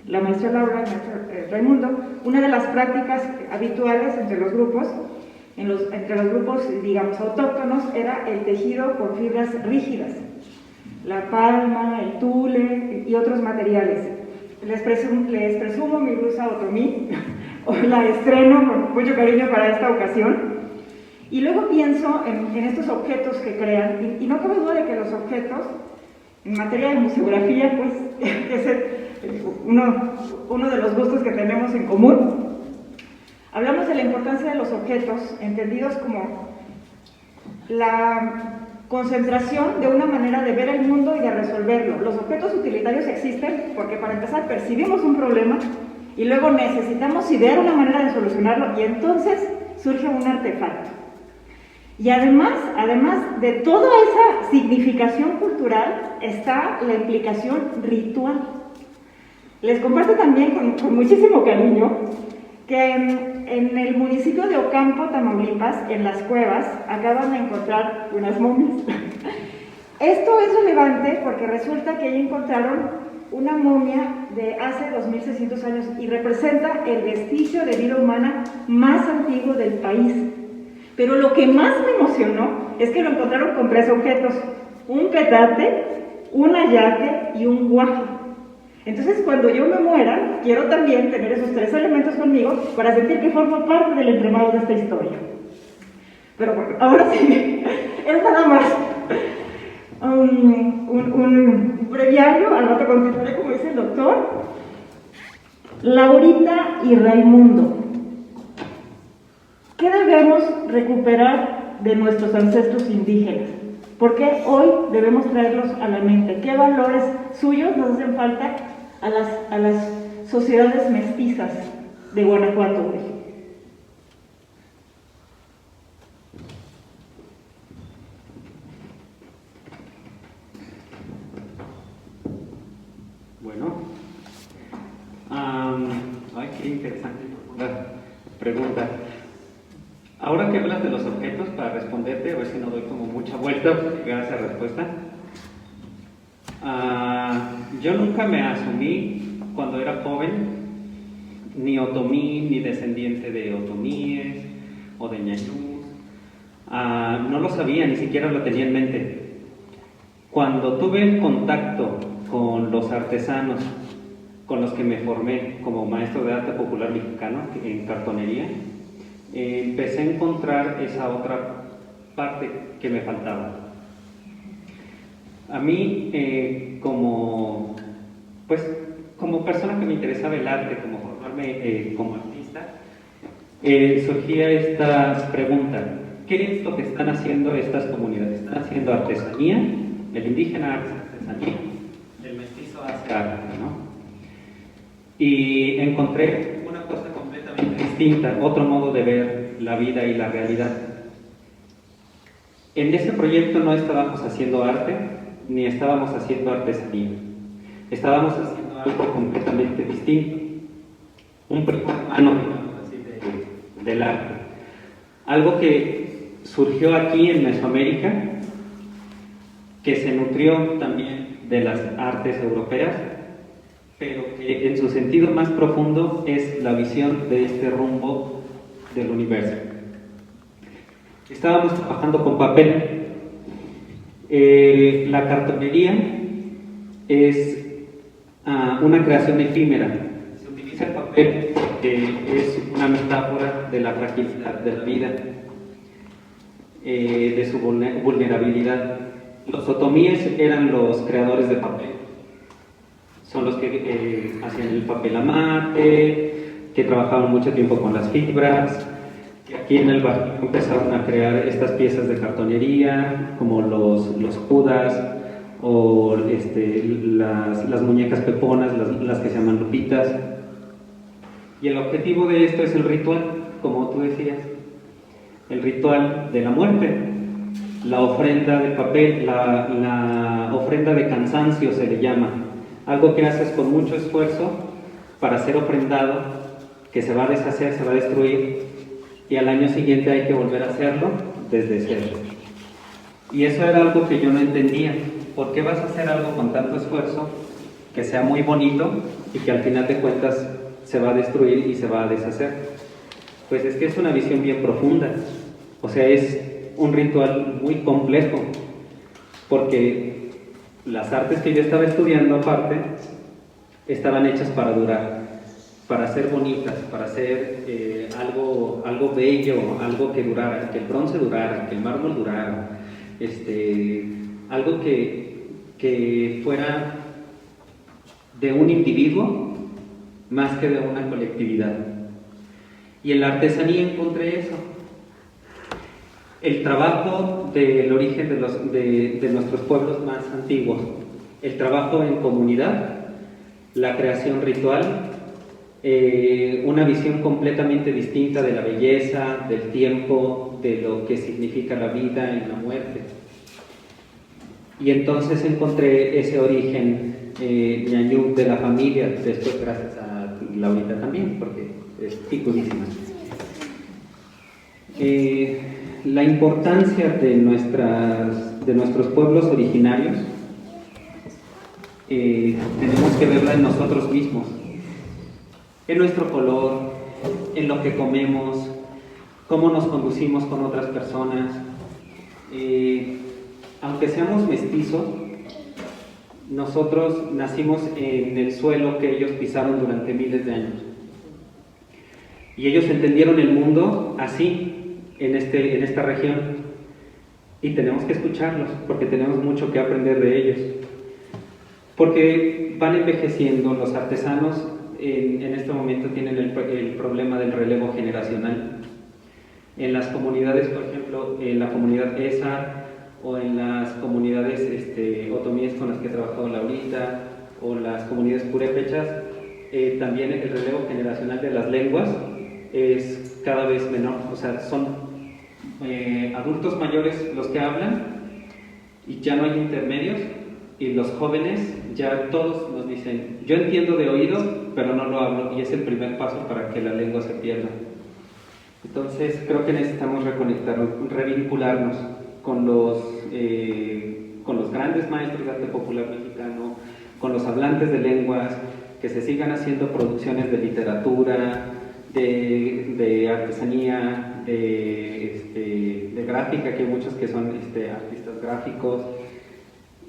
[SPEAKER 2] la maestra Laura, el maestro Raimundo. Una de las prácticas habituales entre los grupos, digamos, autóctonos, era el tejido con fibras rígidas, la palma, el tule y otros materiales. Les presumo mi blusa otomí, la estreno con mucho cariño para esta ocasión. Y luego pienso en estos objetos que crean, y no cabe duda de que los objetos, en materia de museografía, pues, es uno de los gustos que tenemos en común. Hablamos de la importancia de los objetos, entendidos como la concentración de una manera de ver el mundo y de resolverlo. Los objetos utilitarios existen porque, para empezar, percibimos un problema y luego necesitamos idear una manera de solucionarlo, y entonces surge un artefacto. Y además de toda esa significación cultural está la implicación ritual. Les comparto también con muchísimo cariño que en el municipio de Ocampo, Tamaulipas, en las cuevas, acaban de encontrar unas momias. Esto es relevante porque resulta que ahí encontraron una momia de hace 2600 años y representa el vestigio de vida humana más antiguo del país. Pero lo que más me emocionó es que lo encontraron con 3 objetos: un petate, un ayaque y un guaje. Entonces, cuando yo me muera, quiero también tener esos 3 elementos conmigo para sentir que formo parte del entramado de esta historia. Pero bueno, ahora sí, es nada más un breviario. Al rato continuaré, como dice el doctor. Laurita y Raimundo. ¿Qué debemos recuperar de nuestros ancestros indígenas? ¿Por qué hoy debemos traerlos a la mente? ¿Qué valores suyos nos hacen falta a las sociedades mestizas de Guanajuato hoy?
[SPEAKER 3] Bueno, ay, qué interesante pregunta. Ahora que hablas de los objetos, para responderte, a ver si no doy como mucha vuelta para llegar a esa respuesta. Yo nunca me asumí, cuando era joven, ni otomí, ni descendiente de otomíes o de ñañús. No lo sabía, ni siquiera lo tenía en mente. Cuando tuve el contacto con los artesanos con los que me formé como maestro de arte popular mexicano en cartonería, empecé a encontrar esa otra parte que me faltaba. A mí, como persona que me interesaba el arte, como formarme como artista, surgía esta pregunta: ¿qué es lo que están haciendo estas comunidades? ¿Están haciendo artesanía? El indígena hace artesanía, el mestizo hace arte, ¿no? Y encontré una cosa completamente distinta, otro modo de ver la vida y la realidad. En ese proyecto no estábamos haciendo arte, ni estábamos haciendo artesanía. Estábamos haciendo algo completamente distinto. Un primo hermano, digamos así, del arte. Algo que surgió aquí en Mesoamérica, que se nutrió también de las artes europeas, pero que en su sentido más profundo es la visión de este rumbo del universo. Estábamos trabajando con papel. La cartonería es una creación efímera. Se utiliza el papel, que es una metáfora de la fragilidad de la vida, de su vulnerabilidad. Los otomíes eran los creadores de papel. Son los que hacían el papel amate, que trabajaban mucho tiempo con las fibras, que aquí en el Bajío empezaron a crear estas piezas de cartonería, como los judas, o las muñecas peponas, las que se llaman lupitas. Y el objetivo de esto es el ritual, como tú decías, el ritual de la muerte, la ofrenda de papel, la ofrenda de cansancio se le llama. Algo que haces con mucho esfuerzo para ser ofrendado, que se va a deshacer, se va a destruir, y al año siguiente hay que volver a hacerlo desde cero. Y eso era algo que yo no entendía. ¿Por qué vas a hacer algo con tanto esfuerzo, que sea muy bonito, y que al final de cuentas se va a destruir y se va a deshacer? Pues es que es una visión bien profunda. O sea, es un ritual muy complejo, porque las artes que yo estaba estudiando aparte estaban hechas para durar. para ser bonitas, para ser algo bello, algo que durara, que el bronce durara, que el mármol durara, algo que fuera de un individuo más que de una colectividad. Y en la artesanía encontré eso. El trabajo del origen de nuestros pueblos más antiguos, el trabajo en comunidad, la creación ritual, una visión completamente distinta de la belleza, del tiempo, de lo que significa la vida y la muerte. Y entonces encontré ese origen ñañú de la familia, después gracias a Laurita también, porque es picudísima. La importancia de nuestros pueblos originarios tenemos que verla en nosotros mismos, en nuestro color, en lo que comemos, cómo nos conducimos con otras personas. Aunque seamos mestizos, nosotros nacimos en el suelo que ellos pisaron durante miles de años. Y ellos entendieron el mundo así, en esta región. Y tenemos que escucharlos, porque tenemos mucho que aprender de ellos. Porque van envejeciendo, los artesanos en este momento tienen el problema del relevo generacional. En las comunidades, por ejemplo, en la comunidad ESA, o en las comunidades otomíes con las que he trabajado Laurita, o las comunidades purépechas, también el relevo generacional de las lenguas es cada vez menor. O sea, son adultos mayores los que hablan y ya no hay intermedios, y los jóvenes ya todos nos dicen: yo entiendo de oído, pero no lo hablo, y es el primer paso para que la lengua se pierda. Entonces creo que necesitamos reconectarnos, revincularnos con los grandes maestros de arte popular mexicano, con los hablantes de lenguas, que se sigan haciendo producciones de literatura, de artesanía, de gráfica, que hay muchos que son artistas gráficos,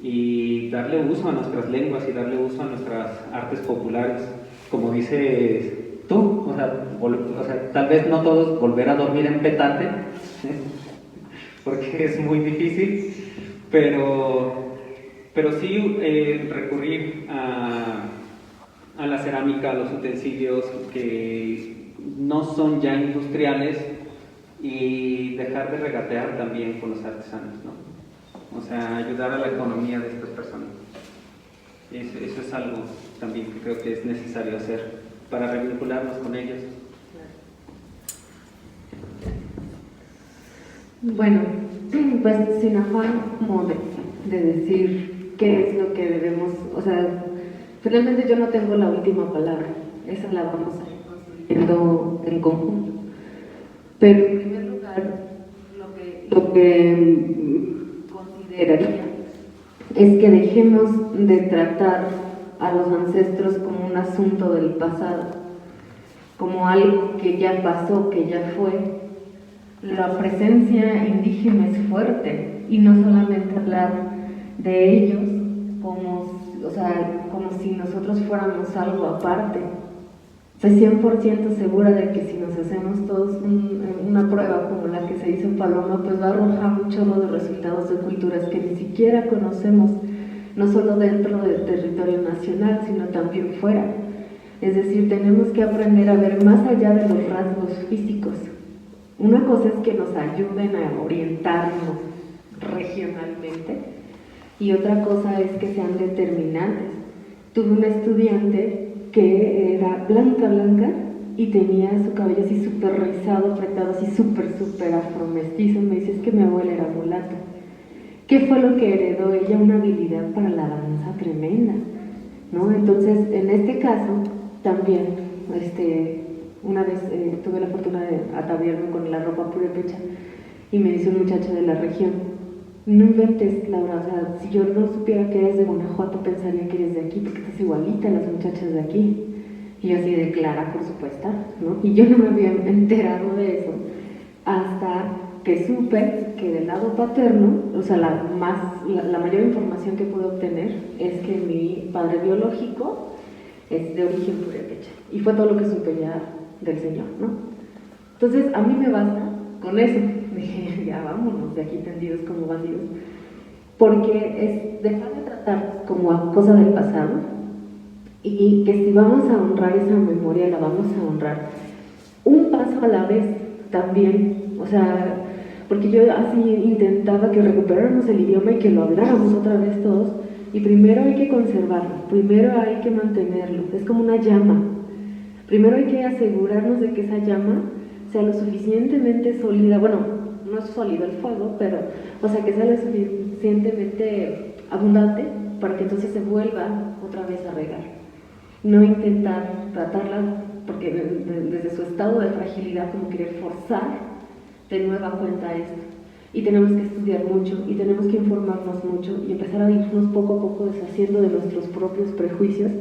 [SPEAKER 3] y darle uso a nuestras lenguas y darle uso a nuestras artes populares. Como dices tú, o sea, tal vez no todos volver a dormir en petate, porque es muy difícil, pero sí recurrir a la cerámica, a los utensilios que no son ya industriales, y dejar de regatear también con los artesanos, ¿no? O sea, ayudar a la economía de estas personas. Eso es algo también que creo que es necesario hacer para revincularnos con ellos.
[SPEAKER 6] Bueno, pues sin afán como de decir qué es lo que debemos, o sea, finalmente yo no tengo la última palabra, esa la vamos a ir construyendo en conjunto. Pero en primer lugar, lo que consideraría es que dejemos de tratar a los ancestros como un asunto del pasado, como algo que ya pasó, que ya fue. La presencia indígena es fuerte, y no solamente hablar de ellos como si nosotros fuéramos algo aparte. Estoy 100% segura de que si nos hacemos todos una prueba como la que se hizo en Paloma, pues va a arrojar un chorro de resultados de culturas que ni siquiera conocemos, no solo dentro del territorio nacional, sino también fuera. Es decir, tenemos que aprender a ver más allá de los rasgos físicos. Una cosa es que nos ayuden a orientarnos regionalmente, y otra cosa es que sean determinantes. Tuve una estudiante que era blanca, y tenía su cabello así súper rizado, apretado, así súper afromestizo. Me dice: es que mi abuela era mulata. ¿Qué fue lo que heredó ella? Una habilidad para la danza tremenda, ¿no? Entonces, en este caso, también, una vez tuve la fortuna de ataviarme con la ropa purépecha, y me dice un muchacho de la región: no inventes, Laura, o sea, si yo no supiera que eres de Guanajuato, pensaría que eres de aquí, porque estás igualita a las muchachas de aquí. Y yo así de clara, por supuesto, ¿no? Y yo no me había enterado de eso hasta que supe que del lado paterno, o sea, la mayor información que pude obtener es que mi padre biológico es de origen purépecha. Y fue todo lo que supe ya del señor, ¿no? Entonces, a mí me basta con eso. Dije, ya vámonos de aquí tendidos como bandidos. Porque es dejar de tratar como a cosa del pasado y que si vamos a honrar esa memoria, la vamos a honrar un paso a la vez también. O sea, porque yo así intentaba que recuperáramos el idioma y que lo habláramos otra vez todos. Y primero hay que conservarlo, primero hay que mantenerlo, es como una llama. Primero hay que asegurarnos de que esa llama sea lo suficientemente sólida, bueno, no es sólido el fuego, pero, o sea, que sea lo suficientemente abundante para que entonces se vuelva otra vez a regar. No intentar tratarla, porque desde su estado de fragilidad, como querer forzar de nueva cuenta esto. Y tenemos que estudiar mucho, y tenemos que informarnos mucho, y empezar a irnos poco a poco deshaciendo de nuestros propios prejuicios,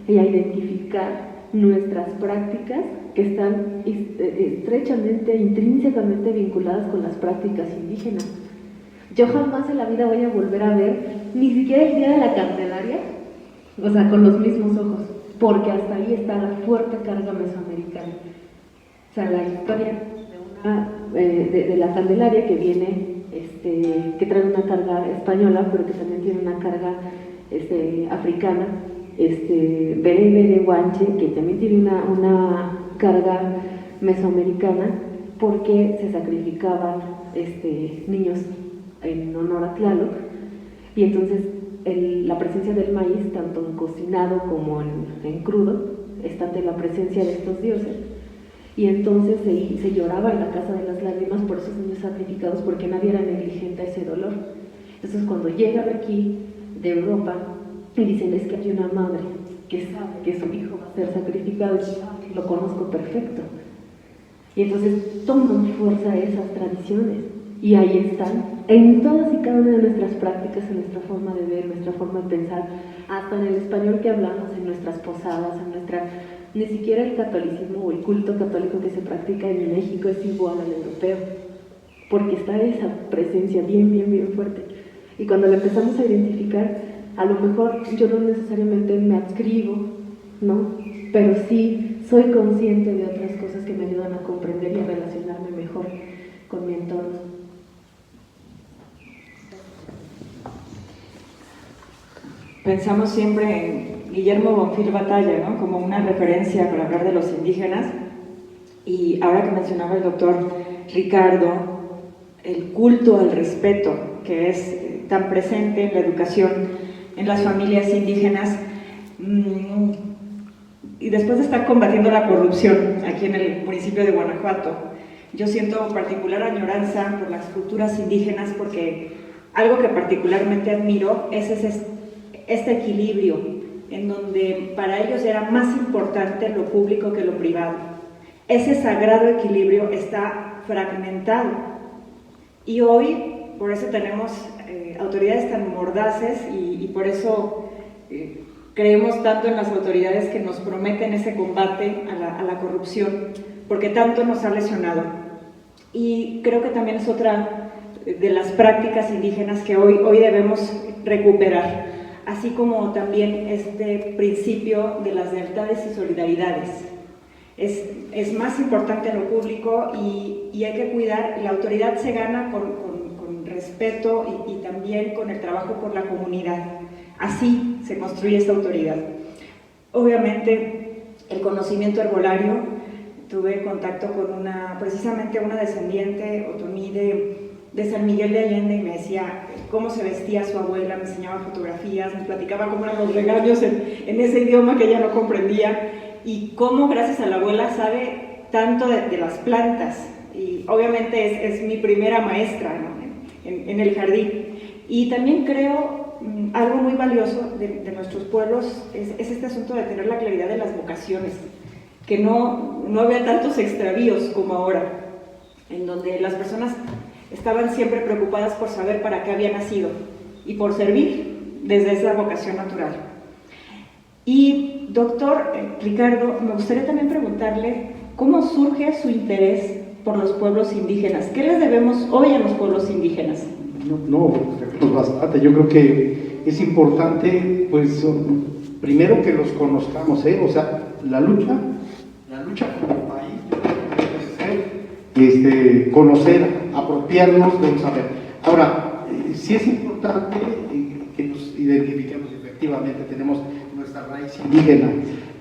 [SPEAKER 6] y a identificar nuestras prácticas que están estrechamente, intrínsecamente vinculadas con las prácticas indígenas. Yo jamás en la vida voy a volver a ver ni siquiera el Día de la Candelaria, o sea, con los mismos ojos, porque hasta ahí está la fuerte carga mesoamericana. O sea, la historia de la Candelaria que viene, que trae una carga española, pero que también tiene una carga africana, Bere Bere Guanche, que también tiene una carga mesoamericana, porque se sacrificaban niños en honor a Tlaloc, y entonces la presencia del maíz, tanto en cocinado como en crudo, está ante la presencia de estos dioses. Y entonces se lloraba en la casa de las lágrimas por esos niños sacrificados, porque nadie era negligente a ese dolor. Entonces cuando llegan aquí de Europa y dicen, es que hay una madre que sabe que su hijo va a ser sacrificado, y lo conozco perfecto. Y entonces toman fuerza esas tradiciones, y ahí están, en todas y cada una de nuestras prácticas, en nuestra forma de ver, nuestra forma de pensar, hasta en el español que hablamos, en nuestras posadas, en nuestra... Ni siquiera el catolicismo o el culto católico que se practica en México es igual al europeo, porque está esa presencia bien, bien, bien fuerte. Y cuando la empezamos a identificar, a lo mejor yo no necesariamente me adscribo, ¿no? Pero sí soy consciente de otras cosas que me ayudan a comprender y a relacionarme mejor con mi entorno.
[SPEAKER 2] Pensamos siempre en Guillermo Bonfil Batalla, ¿no? Como una referencia para hablar de los indígenas, y ahora que mencionaba el doctor Ricardo, el culto al respeto que es tan presente en la educación en las familias indígenas, y después de estar combatiendo la corrupción aquí en el municipio de Guanajuato, yo siento particular añoranza por las culturas indígenas, porque algo que particularmente admiro es este equilibrio en donde para ellos era más importante lo público que lo privado. Ese sagrado equilibrio está fragmentado, y hoy por eso tenemos autoridades tan mordaces, y por eso creemos tanto en las autoridades que nos prometen ese combate a la corrupción, porque tanto nos ha lesionado. Y creo que también es otra de las prácticas indígenas que hoy debemos recuperar, así como también este principio de las lealtades y solidaridades. Es más importante lo público, y hay que cuidar. La autoridad se gana con respeto y también con el trabajo por la comunidad. Así se construye esta autoridad. Obviamente, el conocimiento herbolario, tuve contacto con precisamente una descendiente otomí de San Miguel de Allende, y me decía cómo se vestía su abuela, me enseñaba fotografías, me platicaba cómo eran los regaños en ese idioma que ella no comprendía, y cómo gracias a la abuela sabe tanto de las plantas. Y obviamente es mi primera maestra, ¿no? en el jardín. Y también creo algo muy valioso de nuestros pueblos es este asunto de tener la claridad de las vocaciones, que no había tantos extravíos como ahora, en donde las personas estaban siempre preocupadas por saber para qué había nacido y por servir desde esa vocación natural. Y doctor Ricardo, me gustaría también preguntarle cómo surge su interés por los pueblos indígenas. ¿Qué les debemos hoy a los pueblos indígenas?
[SPEAKER 4] No, pues bastante. Yo creo que es importante, pues, primero que los conozcamos, o sea, la lucha como país, yo creo que debe ser conocer, apropiarnos de un saber. Ahora, sí es importante que nos identifiquemos, efectivamente, tenemos nuestra raíz indígena,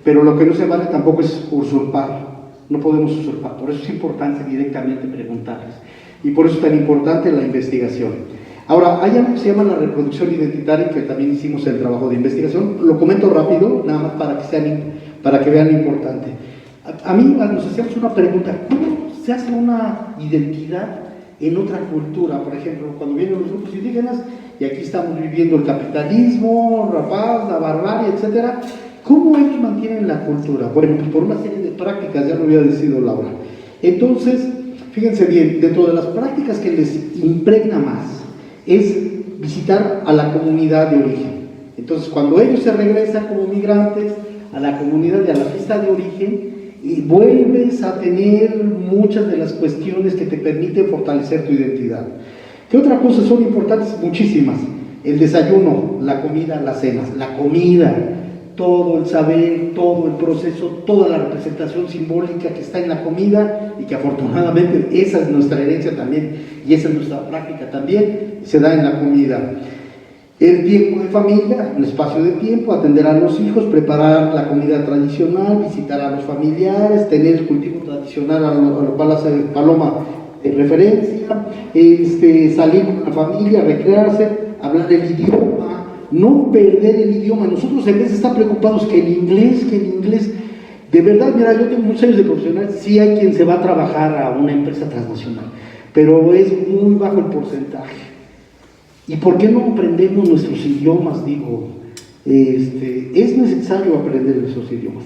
[SPEAKER 4] pero lo que no se vale tampoco es usurpar, no podemos usurpar, por eso es importante directamente preguntarles, y por eso es tan importante la investigación. Ahora, hay algo que se llama la reproducción identitaria, que también hicimos el trabajo de investigación, lo comento rápido, nada más para que vean lo importante. A mí nos hacíamos una pregunta, ¿cómo se hace una identidad en otra cultura? Por ejemplo, cuando vienen los grupos indígenas, y aquí estamos viviendo el capitalismo, rapaz, la barbarie, etcétera, ¿cómo ellos mantienen la cultura? Bueno, pues por una serie de prácticas, ya lo había decidido Laura. Entonces, fíjense bien, dentro de las prácticas que les impregna más, es visitar a la comunidad de origen. Entonces, cuando ellos se regresan como migrantes a la comunidad y a la fiesta de origen, y vuelves a tener muchas de las cuestiones que te permiten fortalecer tu identidad. ¿Qué otras cosas son importantes? Muchísimas. El desayuno, la comida, las cenas. La comida, todo el saber, todo el proceso, toda la representación simbólica que está en la comida y que afortunadamente esa es nuestra herencia también y esa es nuestra práctica también, se da en la comida. El tiempo de familia, un espacio de tiempo, atender a los hijos, preparar la comida tradicional, visitar a los familiares, tener el cultivo tradicional a lo cual hace Paloma referencia, salir con la familia, recrearse, hablar el idioma, no perder el idioma. Nosotros en vez de estar preocupados que el inglés, de verdad, mira, yo tengo muchos años de profesional, sí hay quien se va a trabajar a una empresa transnacional, pero es muy bajo el porcentaje. ¿Y por qué no aprendemos nuestros idiomas? Digo, es necesario aprender nuestros idiomas.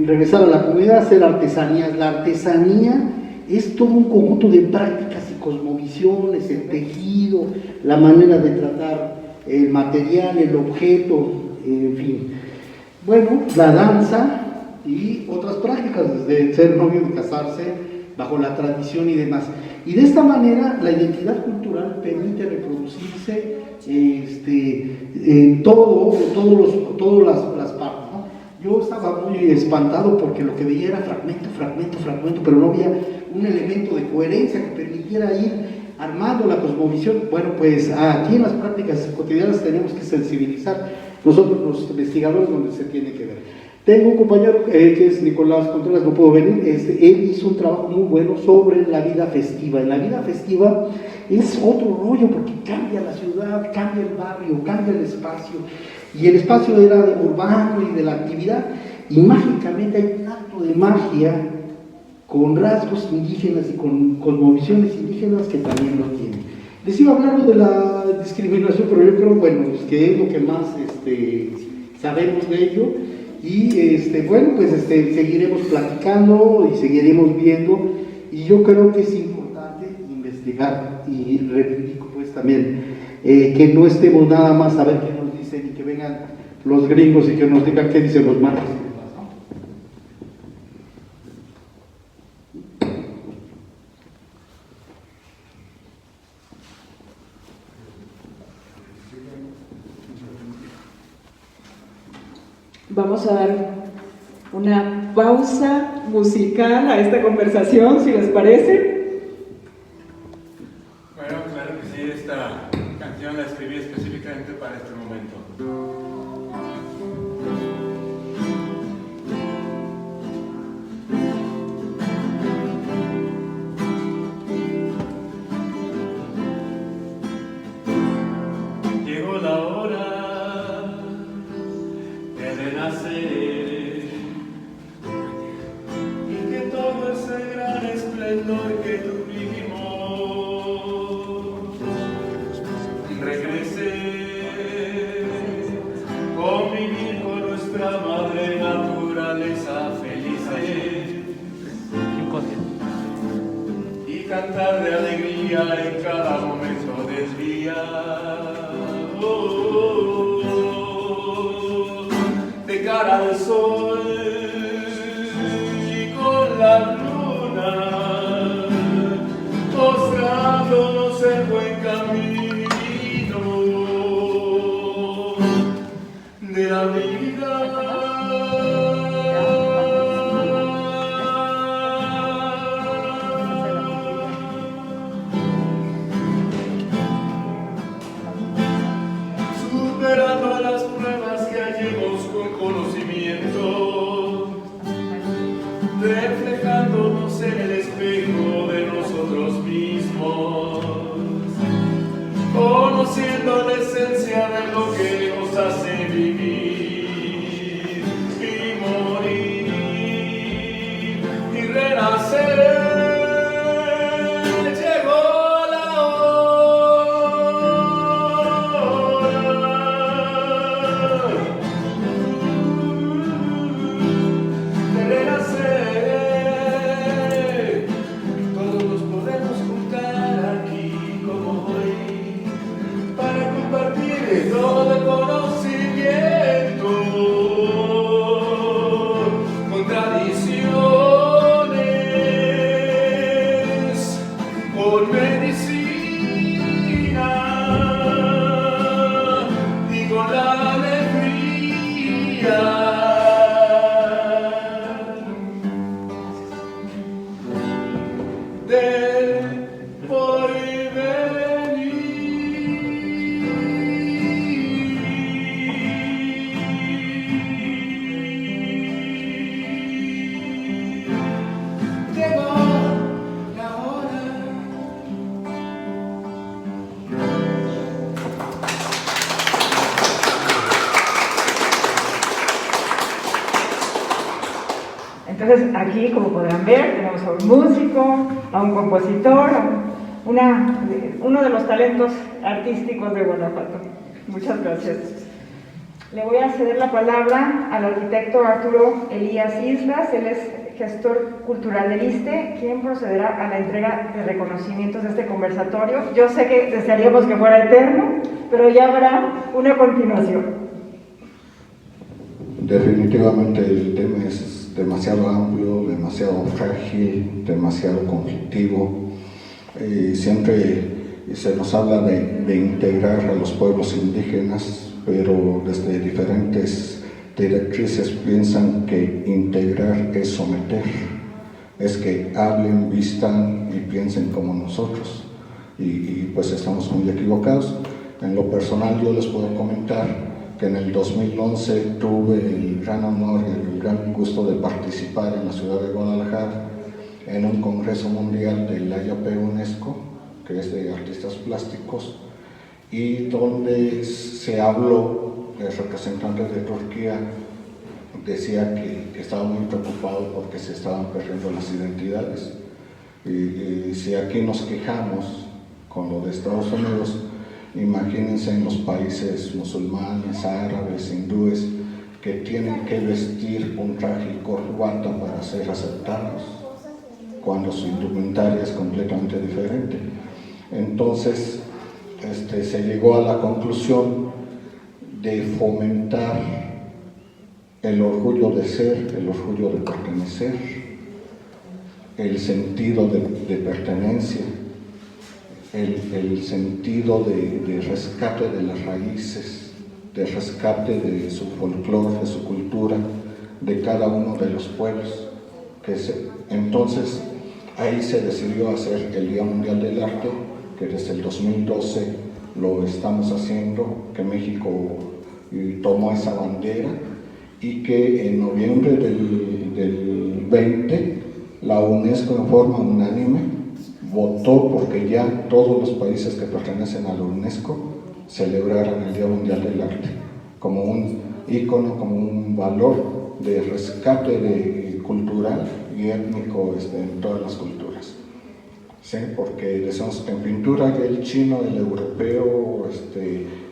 [SPEAKER 4] Regresar a la comunidad, hacer artesanías. La artesanía es todo un conjunto de prácticas y cosmovisiones, el tejido, la manera de tratar el material, el objeto, en fin. Bueno, la danza y otras prácticas, desde ser novio, de casarse, bajo la tradición y demás. Y de esta manera la identidad cultural permite reproducirse en todas las partes, ¿no? Yo estaba muy espantado porque lo que veía era fragmento, pero no había un elemento de coherencia que permitiera ir armando la cosmovisión. Bueno, pues aquí en las prácticas cotidianas tenemos que sensibilizar nosotros los investigadores donde se tiene que ver. Tengo un compañero que es Nicolás Contreras, no puedo venir, él hizo un trabajo muy bueno sobre la vida festiva. En la vida festiva es otro rollo porque cambia la ciudad, cambia el barrio, cambia el espacio, y el espacio era urbano y de la actividad, y mágicamente hay un acto de magia con rasgos indígenas y con cosmovisiones indígenas que también lo tienen. Les iba hablando de la discriminación, pero yo creo, bueno, que es lo que más sabemos de ello. Y bueno, pues seguiremos platicando y seguiremos viendo, y yo creo que es importante investigar, y reivindico pues también que no estemos nada más a ver qué nos dicen y que vengan los gringos y que nos digan qué dicen los marcos.
[SPEAKER 9] Vamos a dar una pausa musical a esta conversación, si les parece.
[SPEAKER 7] Bueno, claro que sí, esta canción la escribí específicamente para este momento. Llegó la hora de renacer y que todo ese gran esplendor que tuvimos regrese, convivir con nuestra madre naturaleza felices y cantar de alegría en cada momento del día. De cara al sol y con la luna, mostrándonos el buen camino de la conociendo la esencia de lo que nos hace vivir y morir y renacer. Todo el conocimiento, con tradiciones, con medicina y con la alegría del porvenir.
[SPEAKER 2] Entonces aquí, como podrán ver, tenemos a un músico, a un compositor, uno de los talentos artísticos de Guanajuato. Muchas gracias. Le voy a ceder la palabra al arquitecto Arturo Elías Islas. Él es gestor cultural del ISSSTE, quien procederá a la entrega de reconocimientos de este conversatorio. Yo sé que desearíamos que fuera eterno, pero ya habrá una continuación.
[SPEAKER 10] Definitivamente el tema es demasiado amplio, demasiado frágil, demasiado conflictivo. Siempre se nos habla de integrar a los pueblos indígenas, pero desde diferentes directrices piensan que integrar es someter, es que hablen, vistan y piensen como nosotros, y pues estamos muy equivocados. En lo personal yo les puedo comentar que en el 2011 tuve el gran honor y el gran gusto de participar en la ciudad de Guadalajara en un congreso mundial del IAP UNESCO, que es de artistas plásticos, y donde se habló, el representante de Turquía decía que estaba muy preocupado porque se estaban perdiendo las identidades. Y si aquí nos quejamos con lo de Estados Unidos, imagínense en los países musulmanes, árabes, hindúes, que tienen que vestir un traje y corbata para ser aceptados, cuando su indumentaria es completamente diferente. Entonces, se llegó a la conclusión de fomentar el orgullo de ser, el orgullo de pertenecer, el sentido de pertenencia, el sentido de rescate de las raíces, de rescate de su folclore, de su cultura, de cada uno de los pueblos. Entonces, ahí se decidió hacer el Día Mundial del Arte, que desde el 2012 lo estamos haciendo, que México tomó esa bandera, y que en noviembre del 20 la UNESCO en forma unánime votó porque ya todos los países que pertenecen a la UNESCO celebraran el Día Mundial del Arte como un ícono, como un valor de rescate cultural y étnico en todas las culturas. ¿Sí? Porque decimos, en pintura el chino, el europeo,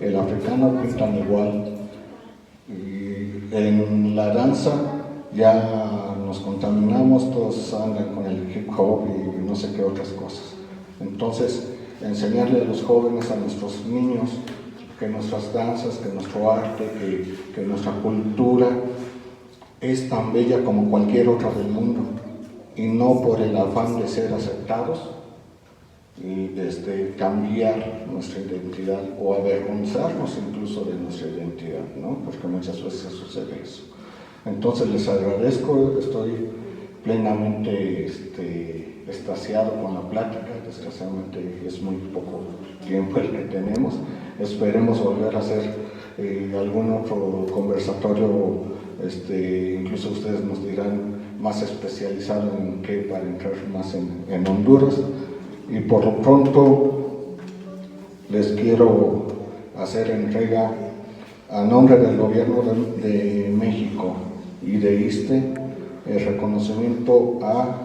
[SPEAKER 10] el africano pintan igual. Y en la danza ya nos contaminamos, todos andan con el hip hop y no sé qué otras cosas. Entonces, enseñarle a los jóvenes, a nuestros niños, que nuestras danzas, que nuestro arte, que nuestra cultura es tan bella como cualquier otra del mundo, y no por el afán de ser aceptados y cambiar nuestra identidad o avergonzarnos incluso de nuestra identidad, ¿no? Porque muchas veces sucede eso. Entonces les agradezco, estoy plenamente extasiado con la plática. Desgraciadamente es muy poco tiempo el que tenemos. Esperemos volver a hacer algún otro conversatorio, incluso ustedes nos dirán más especializado en qué, para entrar más en Honduras. Y por lo pronto les quiero hacer entrega a nombre del Gobierno de México y de ISSSTE el reconocimiento a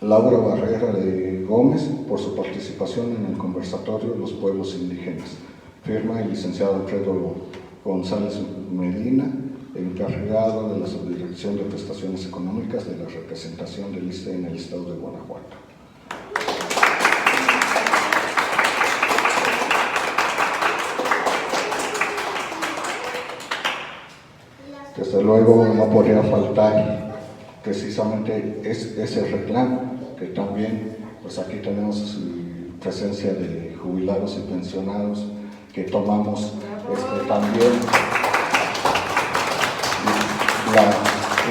[SPEAKER 10] Laura Barrera de Gómez por su participación en el conversatorio de los pueblos indígenas. Firma el licenciado Alfredo González Medina, encargado de la Subdirección de Prestaciones Económicas de la representación del ISSSTE en el estado de Guanajuato. Desde luego no podría faltar precisamente ese reclamo, que también pues aquí tenemos presencia de jubilados y pensionados que tomamos también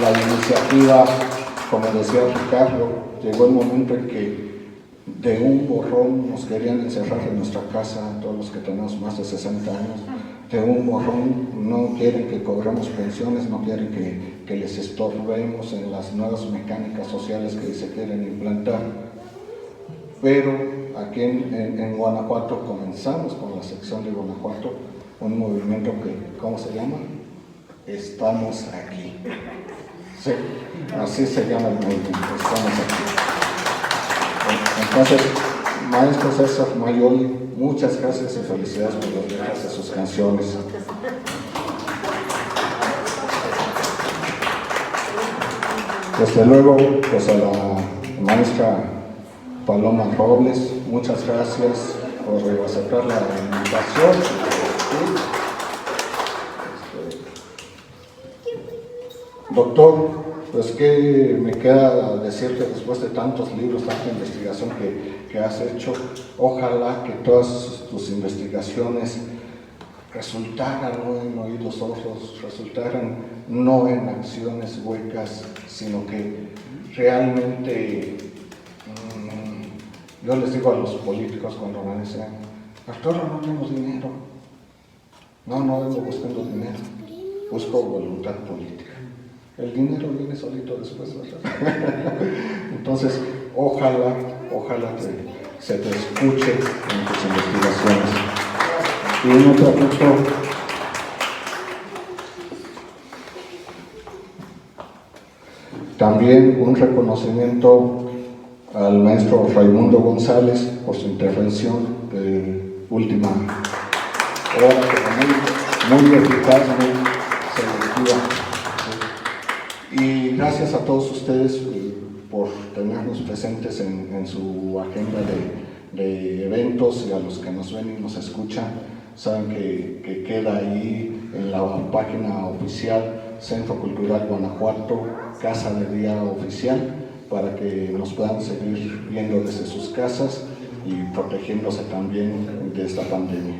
[SPEAKER 10] la iniciativa, como decía Ricardo. Llegó el momento en que de un borrón nos querían encerrar en nuestra casa, todos los que tenemos más de 60 años, de un borrón no quieren que cobremos pensiones, no quieren que les estorbemos en las nuevas mecánicas sociales que se quieren implantar. Pero aquí en Guanajuato comenzamos con la sección de Guanajuato, un movimiento que, ¿cómo se llama? Estamos aquí. Sí, así se llama el movimiento, estamos aquí. Entonces, maestro César Mayoli, muchas gracias y felicidades por las letras de sus canciones. Desde luego, pues a la maestra Paloma Robles, muchas gracias por aceptar la invitación. Doctor, pues qué me queda decirte después de tantos libros, tanta investigación que has hecho. Ojalá que todas tus investigaciones resultaran no en oídos sordos, resultaran no en acciones huecas, sino que realmente, yo les digo a los políticos cuando me dicen, Arturo, no tenemos dinero. No vengo buscando dinero, busco voluntad política. El dinero viene solito después, ¿verdad? Entonces, ojalá se te escuche en tus investigaciones. Y en otro punto, también un reconocimiento al maestro Raimundo González por su intervención de última hora, muy eficaz, muy selectiva. Y gracias a todos ustedes por tenernos presentes en su agenda de eventos, y a los que nos ven y nos escuchan, saben que queda ahí en la página oficial Centro Cultural Guanajuato, Casa de Día Oficial, para que nos puedan seguir viendo desde sus casas y protegiéndose también de esta pandemia.